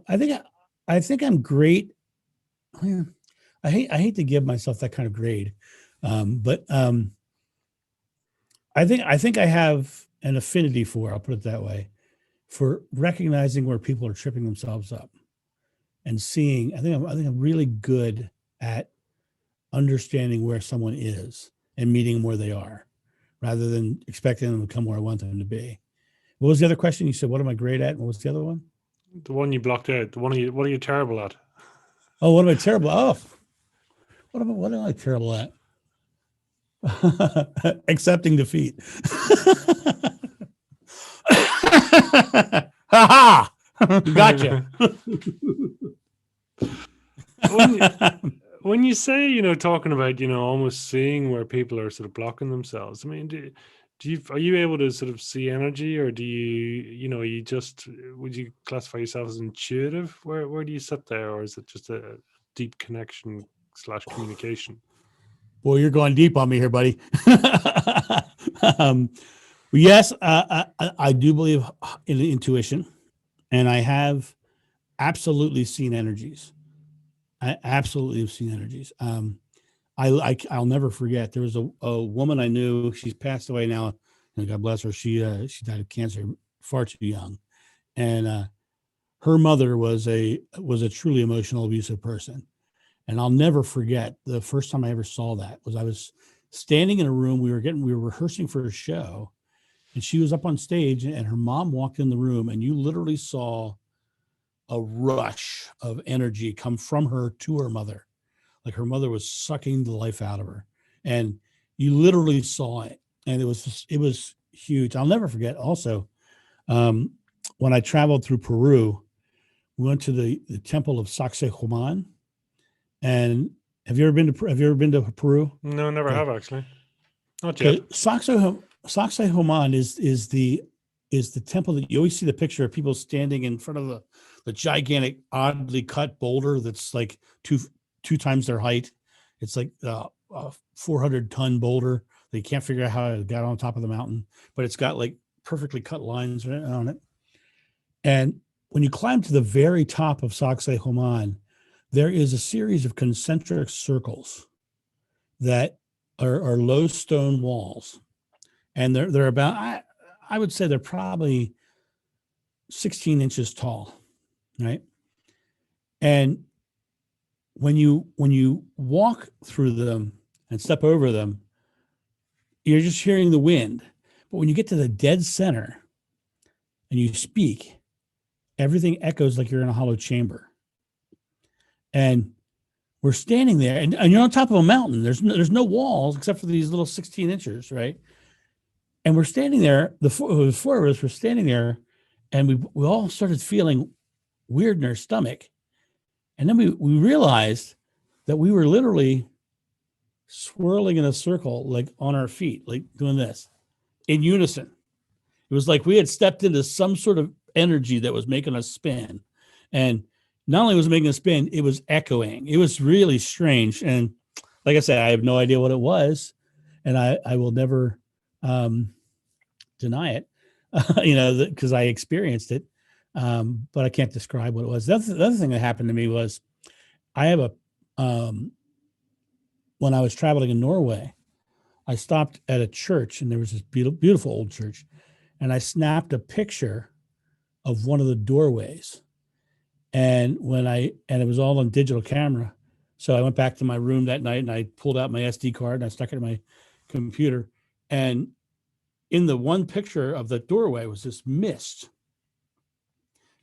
think I'm great. I hate to give myself that kind of grade, but I think I have an affinity for, I'll put it that way, for recognizing where people are tripping themselves up and seeing. I think I'm really good at understanding where someone is and meeting them where they are, rather than expecting them to come where I want them to be. What was the other question? You said, what am I great at? And what was the other one? The one you blocked out. What are you terrible at? Oh, what am I terrible? Oh, what am I terrible at? Accepting defeat. Ha ha! Gotcha. When you say, talking about, almost seeing where people are sort of blocking themselves, I mean, are you able to sort of see energy, or do you just, would you classify yourself as intuitive? Where do you sit there, or is it just a deep connection / communication? Boy, you're going deep on me here, buddy. Yes, I do believe in intuition, and I have absolutely seen energies. I absolutely have seen energies. I'll never forget. There was a woman I knew. She's passed away now, and God bless her. She died of cancer far too young, and her mother was a truly emotional, abusive person. And I'll never forget the first time I ever saw that was I was standing in a room. We were rehearsing for a show, and she was up on stage, and her mom walked in the room, and you literally saw a rush of energy come from her to her mother. Like her mother was sucking the life out of her, and you literally saw it. And it was huge. I'll never forget also, when I traveled through Peru, we went to the temple of Sacsayhuaman. And have you ever been to Peru? No, never have actually. Not Okay. yet. Sacsayhuaman is the temple that you always see the picture of people standing in front of the gigantic, oddly cut boulder that's like two times their height. It's like a 400-ton boulder that you can't figure out how it got on top of the mountain, but it's got like perfectly cut lines on it. And when you climb to the very top of Sacsayhuaman, there is a series of concentric circles that are low stone walls, and they're about, I would say they're probably 16 inches tall, right? And when you walk through them and step over them, you're just hearing the wind. But when you get to the dead center and you speak, everything echoes like you're in a hollow chamber. And we're standing there, and you're on top of a mountain. There's no walls except for these little 16 inches, right? And we're standing there. The four of us were standing there, and we all started feeling weird in our stomach. And then we realized that we were literally swirling in a circle, like on our feet, like doing this in unison. It was like we had stepped into some sort of energy that was making us spin. And not only was it making us spin, it was echoing. It was really strange. And like I said, I have no idea what it was. And I will never deny it, because I experienced it. But I can't describe what it was. The other thing that happened to me was I have when I was traveling in Norway, I stopped at a church, and there was this beautiful old church, and I snapped a picture of one of the doorways. And it was all on digital camera. So I went back to my room that night, and I pulled out my SD card and I stuck it in my computer. And in the one picture of the doorway was this mist.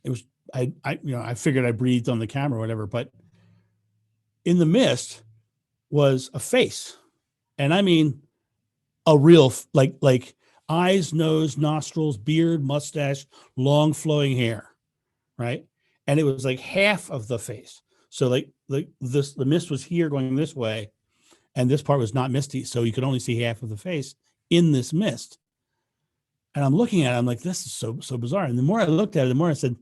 It was, I figured I breathed on the camera or whatever, but in the mist was a face. And I mean, a real, like eyes, nose, nostrils, beard, mustache, long flowing hair, right? And it was like half of the face. So like the mist was here going this way, and this part was not misty. So you could only see half of the face in this mist. And I'm looking at it, I'm like, this is so bizarre. And the more I looked at it, the more I said,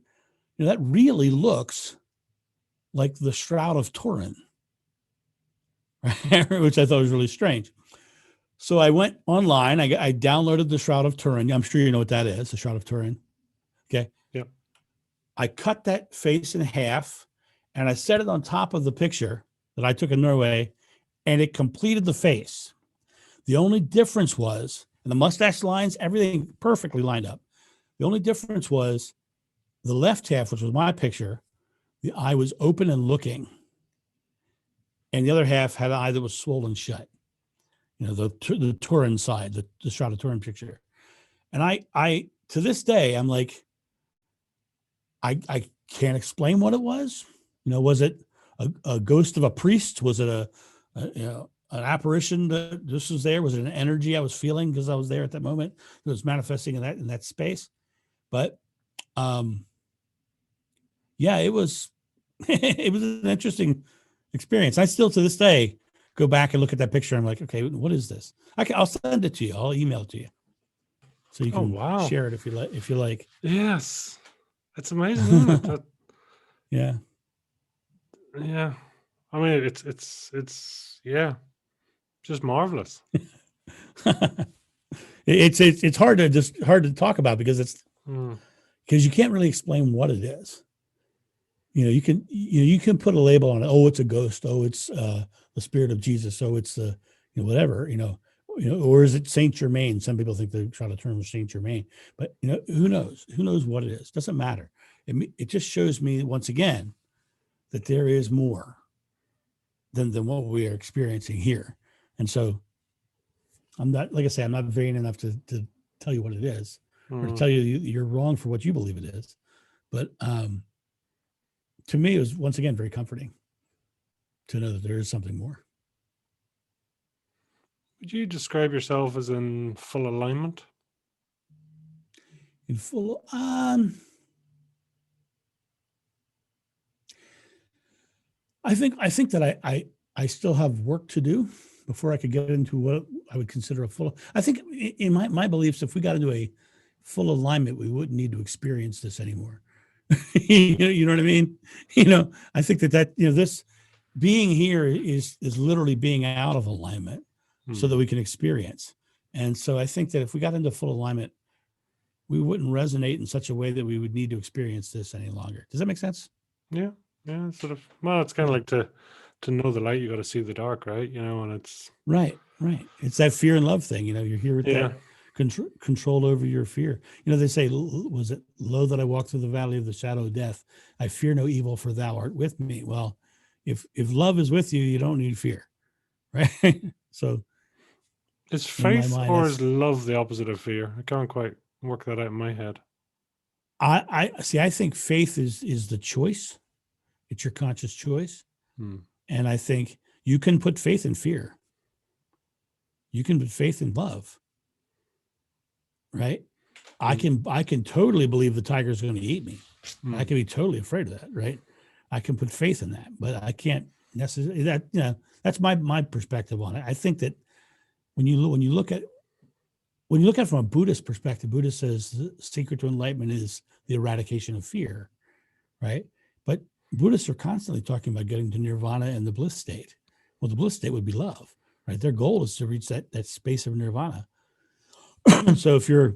that really looks like the Shroud of Turin, right? Which I thought was really strange. So I went online, I downloaded the Shroud of Turin. I'm sure you know what that is, the Shroud of Turin. Okay. Yep. I cut that face in half, and I set it on top of the picture that I took in Norway, and it completed the face. The only difference was, and the mustache lines, everything perfectly lined up. The only difference was the left half, which was my picture, the eye was open and looking, and the other half had an eye that was swollen shut. The Turin side, the Shroud of Turin picture. And I to this day, I'm like, I can't explain what it was. Was it a ghost of a priest? Was it an apparition that just was there? Was it an energy I was feeling because I was there at that moment? It was manifesting in that space. But Yeah, it was it was an interesting experience. I still to this day go back and look at that picture. I'm like, okay, what is this? I'll send it to you. I'll email it to you so you Oh can wow. share it if you like. If you like. Yes. It's amazing, isn't it? That, Yeah. yeah. I mean, it's yeah, just marvelous. It's hard to talk about because Mm, you can't really explain what it is. You can put a label on it. Oh, it's a ghost. Oh, it's the spirit of Jesus. Oh, it's the whatever. Or is it Saint Germain? Some people think they try to term Saint Germain, but who knows? Who knows what it is? Doesn't matter. It just shows me once again that there is more than what we are experiencing here. And so I'm not, like I say, I'm not vain enough to tell you what it is or to mm. tell you you're wrong for what you believe it is. But to me, it was once again very comforting to know that there is something more. Would you describe yourself as in full alignment? In full, I think that I still have work to do before I could get into what I would consider a full. I think in my beliefs, if we got into a full alignment, we wouldn't need to experience this anymore. You know what I mean? I think that this being here is literally being out of alignment so that we can experience. And so I think that if we got into full alignment, we wouldn't resonate in such a way that we would need to experience this any longer. Does that make sense? Yeah, yeah, sort of. Well, it's kind of like to know the light, you got to see the dark, right? And it's Right. It's that fear and love thing. You're here with yeah, that control over your fear. They say, was it lo that I walk through the valley of the shadow of death? I fear no evil, for thou art with me. Well, if love is with you, you don't need fear, right? So is in my faith mind, or is love the opposite of fear? I can't quite work that out in my head. I see. I think faith is the choice. It's your conscious choice, Hmm. and I think you can put faith in fear. You can put faith in love, right? I can totally believe the tiger's going to eat me. I can be totally afraid of that, right? I can put faith in that, but I can't necessarily that's my perspective on it. I think that when you look at it from a Buddhist perspective, Buddha says the secret to enlightenment is the eradication of fear, right? But Buddhists are constantly talking about getting to nirvana and the bliss state. Well, the bliss state would be love, right? Their goal is to reach that space of nirvana. So if you're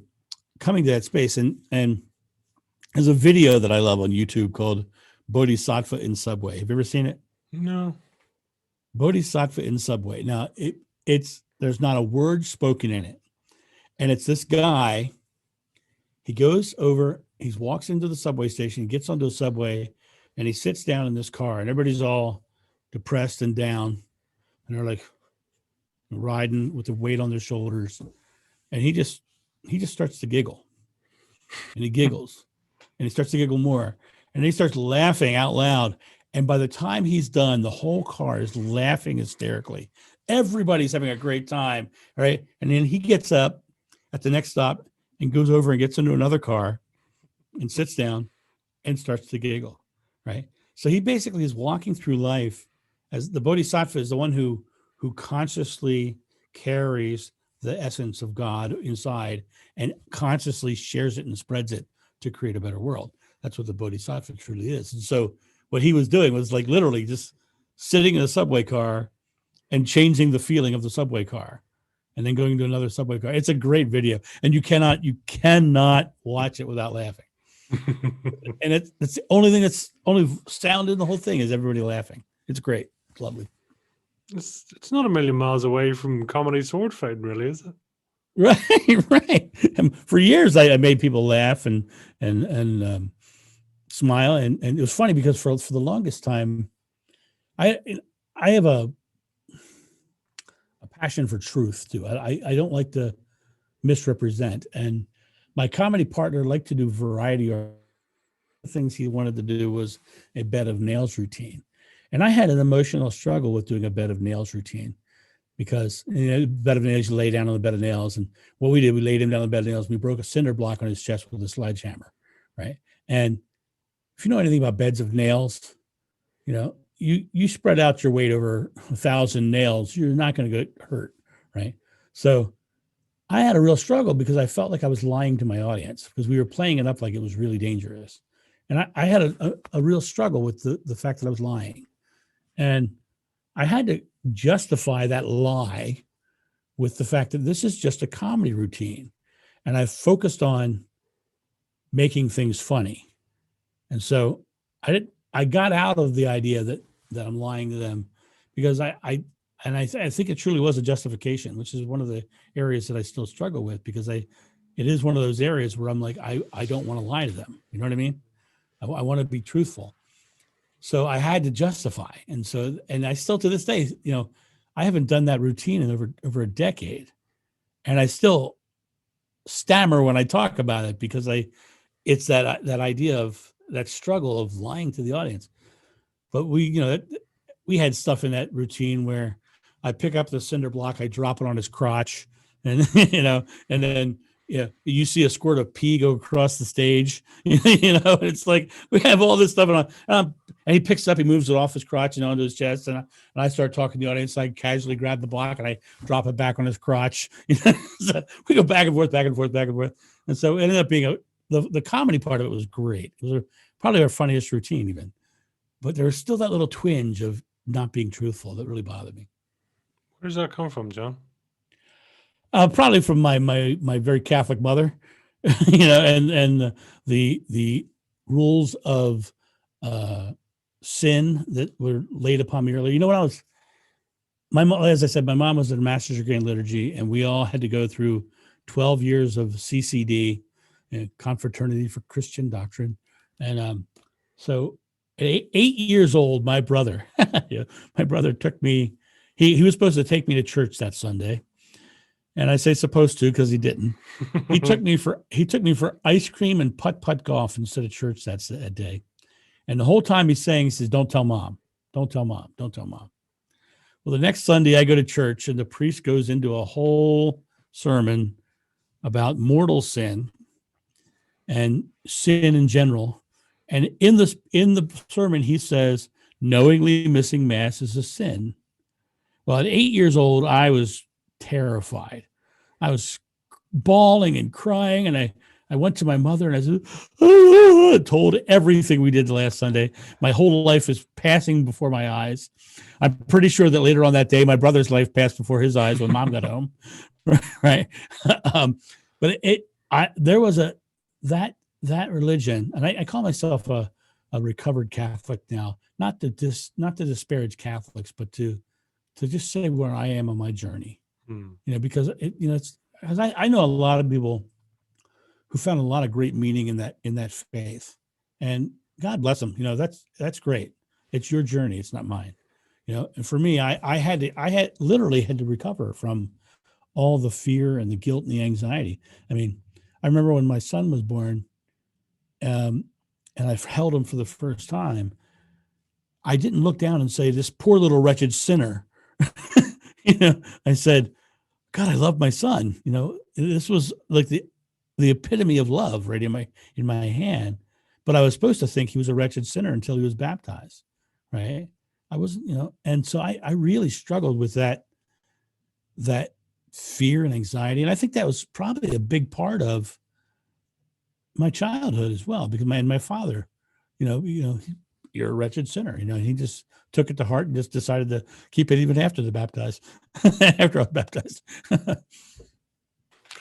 coming to that space, and there's a video that I love on YouTube called Bodhisattva in Subway. Have you ever seen it? No. Bodhisattva in Subway. Now it's there's not a word spoken in it. And it's this guy, he goes over, he walks into the subway station, he gets onto a subway, and he sits down in this car, and everybody's all depressed and down, and they're like riding with the weight on their shoulders. And he just starts to giggle. And he giggles. And he starts to giggle more. And he starts laughing out loud. And by the time he's done, the whole car is laughing hysterically. Everybody's having a great time. Right. And then he gets up at the next stop and goes over and gets into another car and sits down and starts to giggle. Right. So he basically is walking through life as the Bodhisattva is the one who consciously carries the essence of God inside and consciously shares it and spreads it to create a better world. That's what the Bodhisattva truly is. And so what he was doing was like literally just sitting in a subway car and changing the feeling of the subway car and then going to another subway car. It's a great video. And you cannot watch it without laughing. And it's the only thing that's only sound in the whole thing is everybody laughing. It's great. It's lovely. It's not a million miles away from comedy sword fighting, really, is it? Right. And for years, I made people laugh and smile, and it was funny because for the longest time, I have a passion for truth too. I don't like to misrepresent, and my comedy partner liked to do variety. Or things he wanted to do was a bed of nails routine, and I had an emotional struggle with doing a bed of nails routine. Because bed of nails, you lay down on the bed of nails. And what we did, we laid him down on the bed of nails. We broke a cinder block on his chest with a sledgehammer, right? And if you know anything about beds of nails, you spread out your weight over 1,000 nails, you're not going to get hurt, right? So I had a real struggle because I felt like I was lying to my audience because we were playing it up like it was really dangerous. And I had a real struggle with the fact that I was lying. And I had to justify that lie with the fact that this is just a comedy routine. And I focused on making things funny. And so I got out of the idea that I'm lying to them because I think it truly was a justification, which is one of the areas that I still struggle with because it is one of those areas where I'm like, I don't want to lie to them. You know what I mean? I want to be truthful. So I had to justify. And I still to this day, I haven't done that routine in over a decade. And I still stammer when I talk about it because it's that idea of that struggle of lying to the audience. But we had stuff in that routine where I pick up the cinder block, I drop it on his crotch, and and then you see a squirt of pee go across the stage. It's like we have all this stuff, and he picks it up, he moves it off his crotch and onto his chest, and I start talking to the audience. I casually grab the block and I drop it back on his crotch. So we go back and forth, back and forth, back and forth, and so it ended up being the comedy part of it was great. It was probably our funniest routine, even. But there's still that little twinge of not being truthful that really bothered me. Where does that come from, John? Probably from my very Catholic mother, and the rules of sin that were laid upon me earlier. As I said, my mom was a master's degree in liturgy, and we all had to go through 12 years of CCD, Confraternity for Christian Doctrine, and so. At 8 years old, my brother took me. He was supposed to take me to church that Sunday, and I say supposed to because he didn't. He took me for ice cream and putt golf instead of church that day. And the whole time he's saying, he says, "Don't tell mom, don't tell mom, don't tell mom." Well, the next Sunday I go to church, and the priest goes into a whole sermon about mortal sin and sin in general. And in the sermon, he says, knowingly missing mass is a sin. Well, at 8 years old, I was terrified. I was bawling and crying. And I went to my mother and I said, told everything we did the last Sunday. My whole life is passing before my eyes. I'm pretty sure that later on that day, my brother's life passed before his eyes when mom got home. Right. But there was that religion, and I call myself a recovered Catholic now, not to disparage Catholics, but to just say where I am on my journey, because I know a lot of people who found a lot of great meaning in that faith, and God bless them. That's great. It's your journey. It's not mine. And for me, I literally had to recover from all the fear and the guilt and the anxiety. I mean, I remember when my son was born, and I held him for the first time, I didn't look down and say, "This poor little wretched sinner." I said, "God, I love my son." This was like the epitome of love right in my hand. But I was supposed to think he was a wretched sinner until he was baptized, right? I wasn't, and so I really struggled with that fear and anxiety. And I think that was probably a big part of my childhood as well, because my father, you're a wretched sinner. He just took it to heart and just decided to keep it even after I was baptized.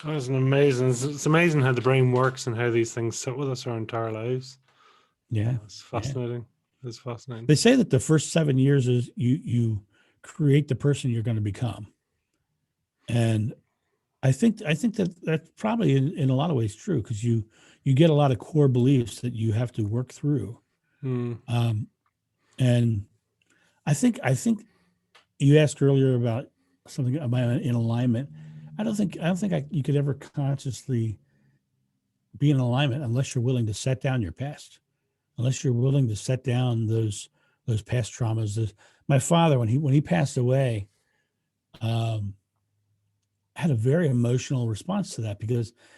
It's amazing. It's amazing how the brain works and how these things sit with us our entire lives. Yeah, it's fascinating. Yeah. It's fascinating. They say that the first 7 years is you create the person you're going to become, and I think that that's probably in a lot of ways true, because you get a lot of core beliefs that you have to work through. And I think you asked earlier about something about in alignment. I don't think you could ever consciously be in alignment unless you're willing to set down your past, unless you're willing to set down those past traumas. My father, when he passed away, had a very emotional response to that,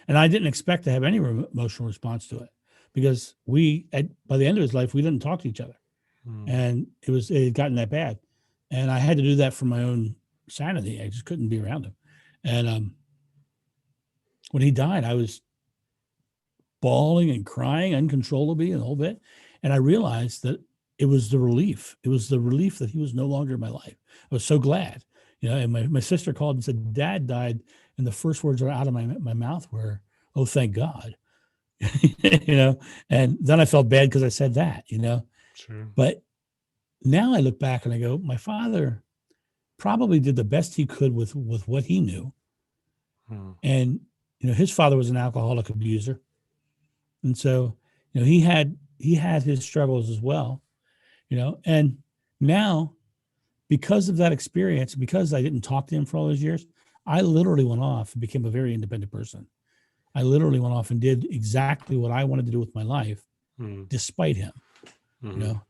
and I didn't expect to have any emotional response to it, because by the end of his life, we didn't talk to each other. And it had gotten that bad. And I had to do that for my own sanity. I just couldn't be around him. And when he died, I was bawling and crying uncontrollably and the whole bit. And I realized that it was the relief. It was the relief that he was no longer in my life. I was so glad, and my sister called and said, Dad died. And the first words out of my mouth were, oh, thank God. And then I felt bad because I said that, Sure. But now I look back and I go, my father probably did the best he could with what he knew. And, his father was an alcoholic abuser. And so, he had his struggles as well, and now because of that experience, because I didn't talk to him for all those years, I literally went off and became a very independent person. I literally went off and did exactly what I wanted to do with my life, despite him, no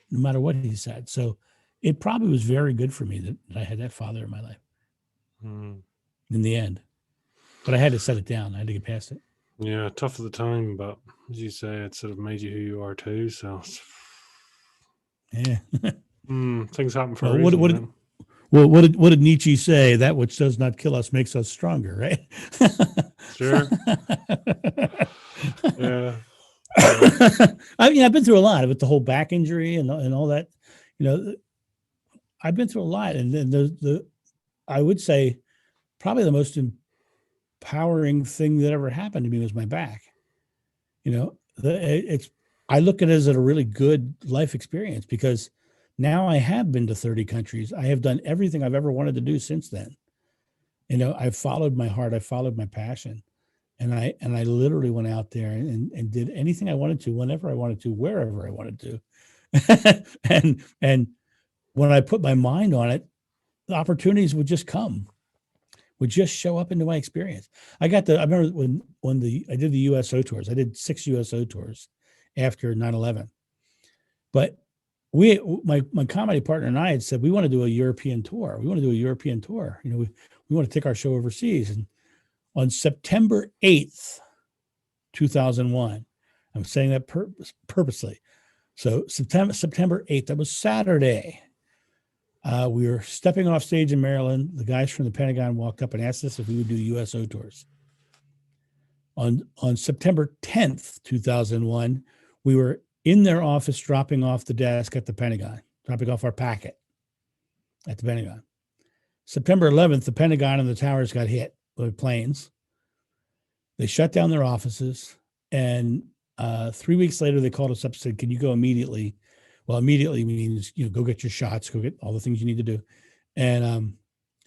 matter what he said. So it probably was very good for me that I had that father in my life in the end. But I had to set it down. I had to get past it. Yeah, tough at the time, but as you say, it sort of made you who you are too. So, yeah, things happen for well, a reason. what did Nietzsche say? That which does not kill us makes us stronger, right? Sure. Yeah. I've been through a lot with the whole back injury and all that. I've been through a lot, and then I would say probably the most empowering thing that ever happened to me was my back. I look at it as a really good life experience because now I have been to 30 countries. I have done everything I've ever wanted to do since then. I've followed my heart. I followed my passion. And I literally went out there and did anything I wanted to, whenever I wanted to, wherever I wanted to. and when I put my mind on it, the opportunities would just come, would just show up into my experience. I remember when I did the USO tours. I did 6 USO tours after 9/11. But my comedy partner and I had said we want to do a European tour. We want to do a European tour. We want to take our show overseas. And on September 8th, 2001, I'm saying that purposely. So September 8th, that was Saturday. We were stepping off stage in Maryland. The guys from the Pentagon walked up and asked us if we would do USO tours. On September 10th, 2001, we were in their office dropping off the desk at the Pentagon, dropping off our packet at the Pentagon. September 11th, the Pentagon and the towers got hit by planes. They shut down their offices. And 3 weeks later, they called us up and said, can you go immediately? Well, immediately means, go get your shots, go get all the things you need to do. And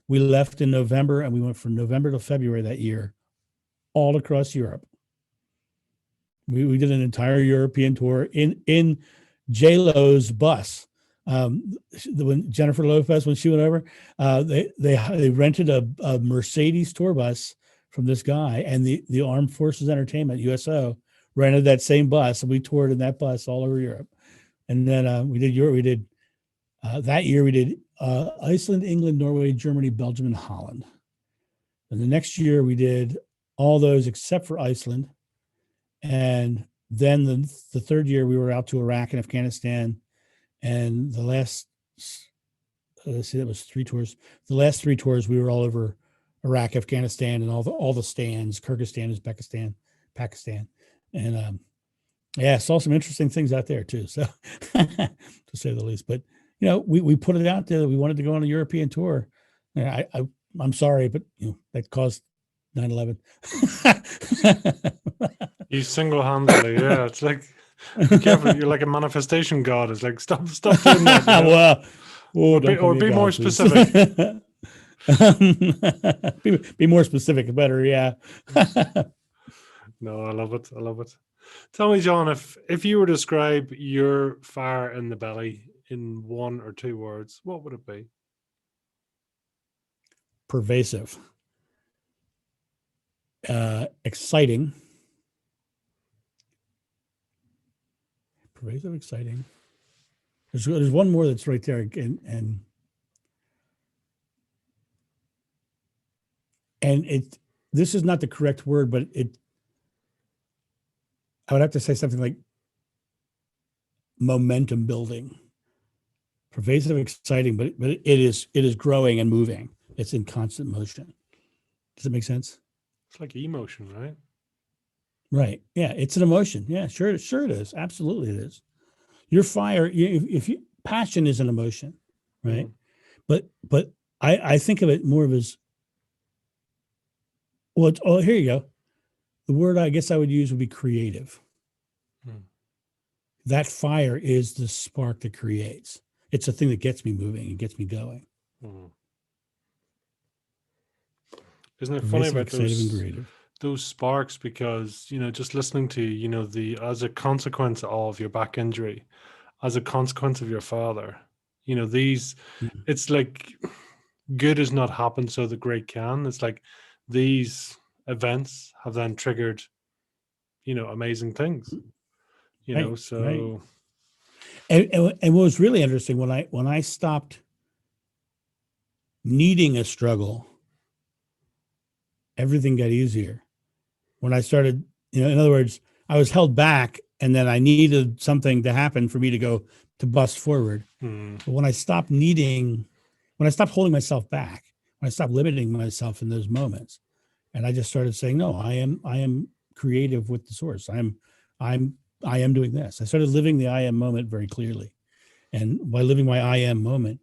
we left in November, and we went from November to February that year, all across Europe. We did an entire European tour in J-Lo's bus. When Jennifer Lopez, when she went over, they rented a Mercedes tour bus from this guy, and the Armed Forces Entertainment, USO, rented that same bus, and we toured in that bus all over Europe. And then we did Europe. We did that year. We did Iceland, England, Norway, Germany, Belgium, and Holland. And the next year we did all those except for Iceland. And then the third year we were out to Iraq and Afghanistan. And the last, let's see, that was 3 tours. The last 3 tours we were all over Iraq, Afghanistan, and all the stands, Kyrgyzstan, Uzbekistan, Pakistan, and saw some interesting things out there too. So to say the least, but we put it out there that we wanted to go on a European tour. I'm sorry, but that caused 9/11. You single-handedly, yeah. It's like, be careful, you're like a manifestation god. It's like, stop doing that. Well, be more specific. Be more specific, better, yeah. No, I love it. I love it. Tell me, John, if you were to describe your fire in the belly in 1 or 2 words, what would it be? Pervasive. Exciting. Pervasive, exciting. There's one more that's right there, and this is not the correct word, but I would have to say something like momentum building, pervasive, exciting, but it is growing and moving. It's in constant motion. Does it make sense? It's like emotion, right? Right. Yeah. It's an emotion. Yeah. Sure. It is. Absolutely, it is. Your fire. If you passion is an emotion, right? Mm. But I think of it more of as well. Oh, here you go. The word I guess I would use would be creative. Mm. That fire is the spark that creates. It's the thing that gets me moving and gets me going. Mm. Isn't it funny Pervasive, about exciting, and creative. those sparks? Because just listening to the as a consequence of your back injury, as a consequence of your father, these, Mm. it's like good has not happened, so the great can. It's like these events have then triggered amazing things. Right. Right. So And what was really interesting when I stopped needing a struggle, everything got easier. When I started, in other words, I was held back, and then I needed something to happen for me to bust forward. mm, But when I stopped holding myself back, when I stopped limiting myself in those moments, and I just started saying, no, I am creative with the source. I am doing this. I started living the I am moment very clearly. And by living my I am moment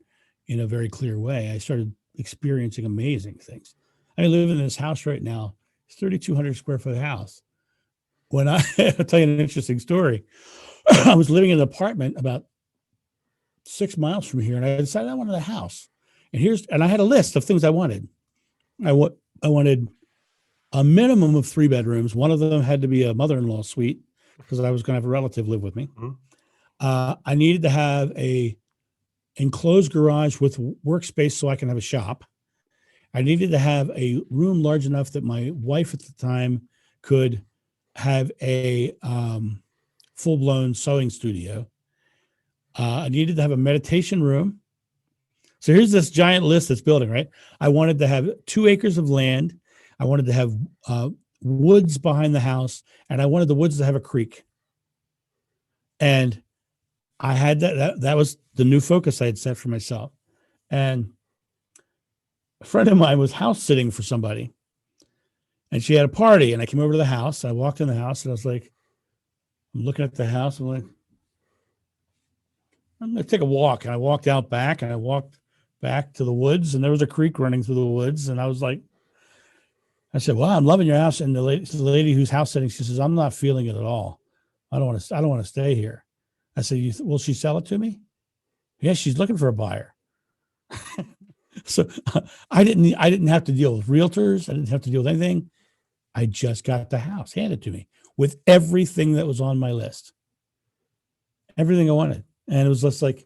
in a very clear way, I started experiencing amazing things. I live in this house right now, it's 3,200 square foot house. When I'll tell you an interesting story. I was living in an apartment about 6 miles from here, and I decided I wanted a house. And I had a list of things I wanted. I wanted a minimum of 3 bedrooms. One of them had to be a mother-in-law suite because I was going to have a relative live with me. mm, I needed to have a enclosed garage with workspace so I can have a shop. I needed to have a room large enough that my wife at the time could have a full-blown sewing studio. I needed to have a meditation room. So here's this giant list that's building, right? I wanted to have 2 acres of land. I wanted to have woods behind the house, and I wanted the woods to have a creek. And I had that was the new focus I had set for myself. And a friend of mine was house sitting for somebody, and she had a party, and I came over to the house. I walked in the house, and I was like, I'm looking at the house. I'm like, I'm going to take a walk. And I walked out back, and I walked back to the woods, and there was a creek running through the woods. And I said, wow, I'm loving your house. And the lady who's house sitting, she says, I'm not feeling it at all. I don't want to stay here. I said, will she sell it to me? Yeah, she's looking for a buyer. So I didn't have to deal with realtors. I didn't have to deal with anything. I just got the house handed to me with everything that was on my list, everything I wanted. And it was just like,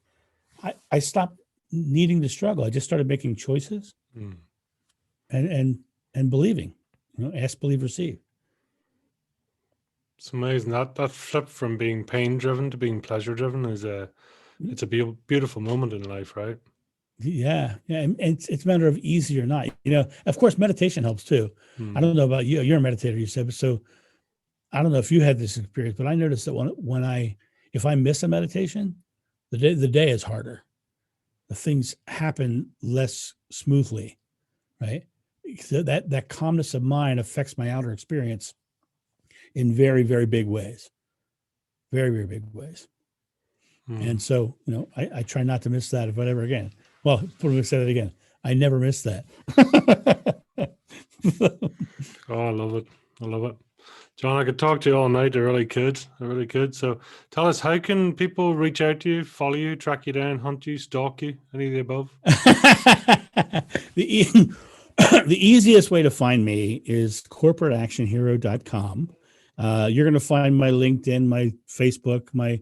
I stopped needing to struggle. I just started making choices mm. and believing, ask, believe, receive. It's amazing that flip from being pain driven to being pleasure driven is it's a beautiful moment in life, right? Yeah. And it's a matter of easy or not. Of course, meditation helps too. I Mm, don't know about you. You're a meditator, you said. So I don't know if you had this experience, but I noticed that if I miss a meditation, the day is harder. The things happen less smoothly, right? So that calmness of mind affects my outer experience in very, very big ways, very, very big ways. mm. And so, I try not to miss that if I ever again. Well, let me say that again. I never miss that. Oh, I love it. I love it. John, I could talk to you all night. I really could. I really could. So tell us, how can people reach out to you, follow you, track you down, hunt you, stalk you, any of the above? the, the easiest way to find me is corporateactionhero.com. You're going to find my LinkedIn, my Facebook, my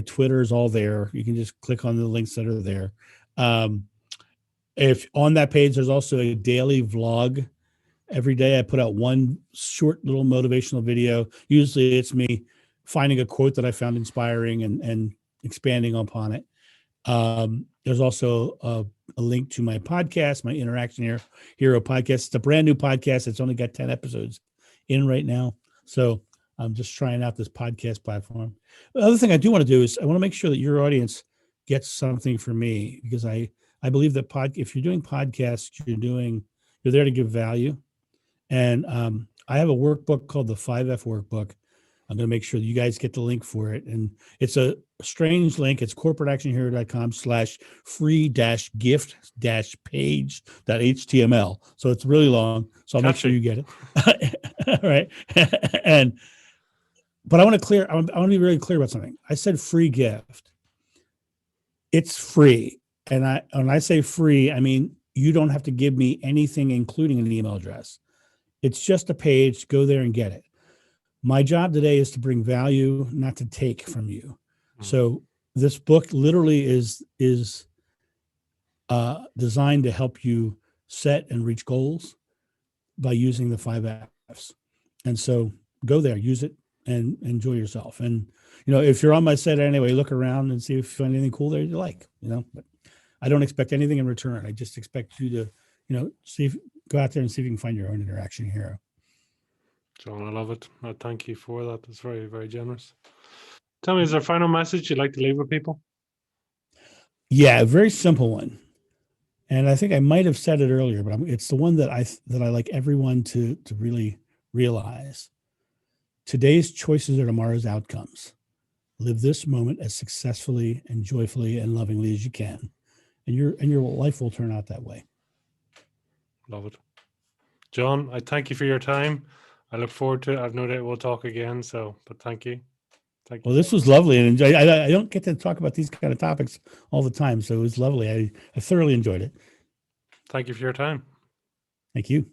Twitter is all there. You can just click on the links that are there. If on that page, there's also a daily vlog. Every day I put out one short little motivational video. Usually it's me finding a quote that I found inspiring and expanding upon it. There's also a link to my podcast, my Interaction Hero podcast. It's a brand new podcast. It's only got 10 episodes in right now. So I'm just trying out this podcast platform. The other thing I do want to do is I want to make sure that your audience gets something from me, because I believe that if you're doing podcasts, you're there to give value. And I have a workbook called the 5F workbook. I'm going to make sure that you guys get the link for it. And it's a strange link. It's corporateactionhero.com/free-gift-page.html. So it's really long. So I'll make sure you get it. All right. But I want to be really clear about something. I said free gift. It's free. And when I say free, I mean, you don't have to give me anything, including an email address. It's just a page. Go there and get it. My job today is to bring value, not to take from you. So this book literally is designed to help you set and reach goals by using the 5Fs. And so go there, use it, and enjoy yourself. And, if you're on my set anyway, look around and see if you find anything cool there you like, but I don't expect anything in return. I just expect you to, go out there and see if you can find your own interaction hero. John, I love it. Thank you for that. It's very, very generous. Tell me, is there a final message you'd like to leave with people? Yeah, a very simple one. And I think I might have said it earlier, but it's the one that I like everyone to really realize. Today's choices are tomorrow's outcomes. Live this moment as successfully and joyfully and lovingly as you can, and your life will turn out that way. Love it. John, I thank you for your time. I look forward to it. I've no doubt we'll talk again. But thank you. Thank you. Well, this was lovely, and I don't get to talk about these kind of topics all the time, so it was lovely. I thoroughly enjoyed it. Thank you for your time. Thank you.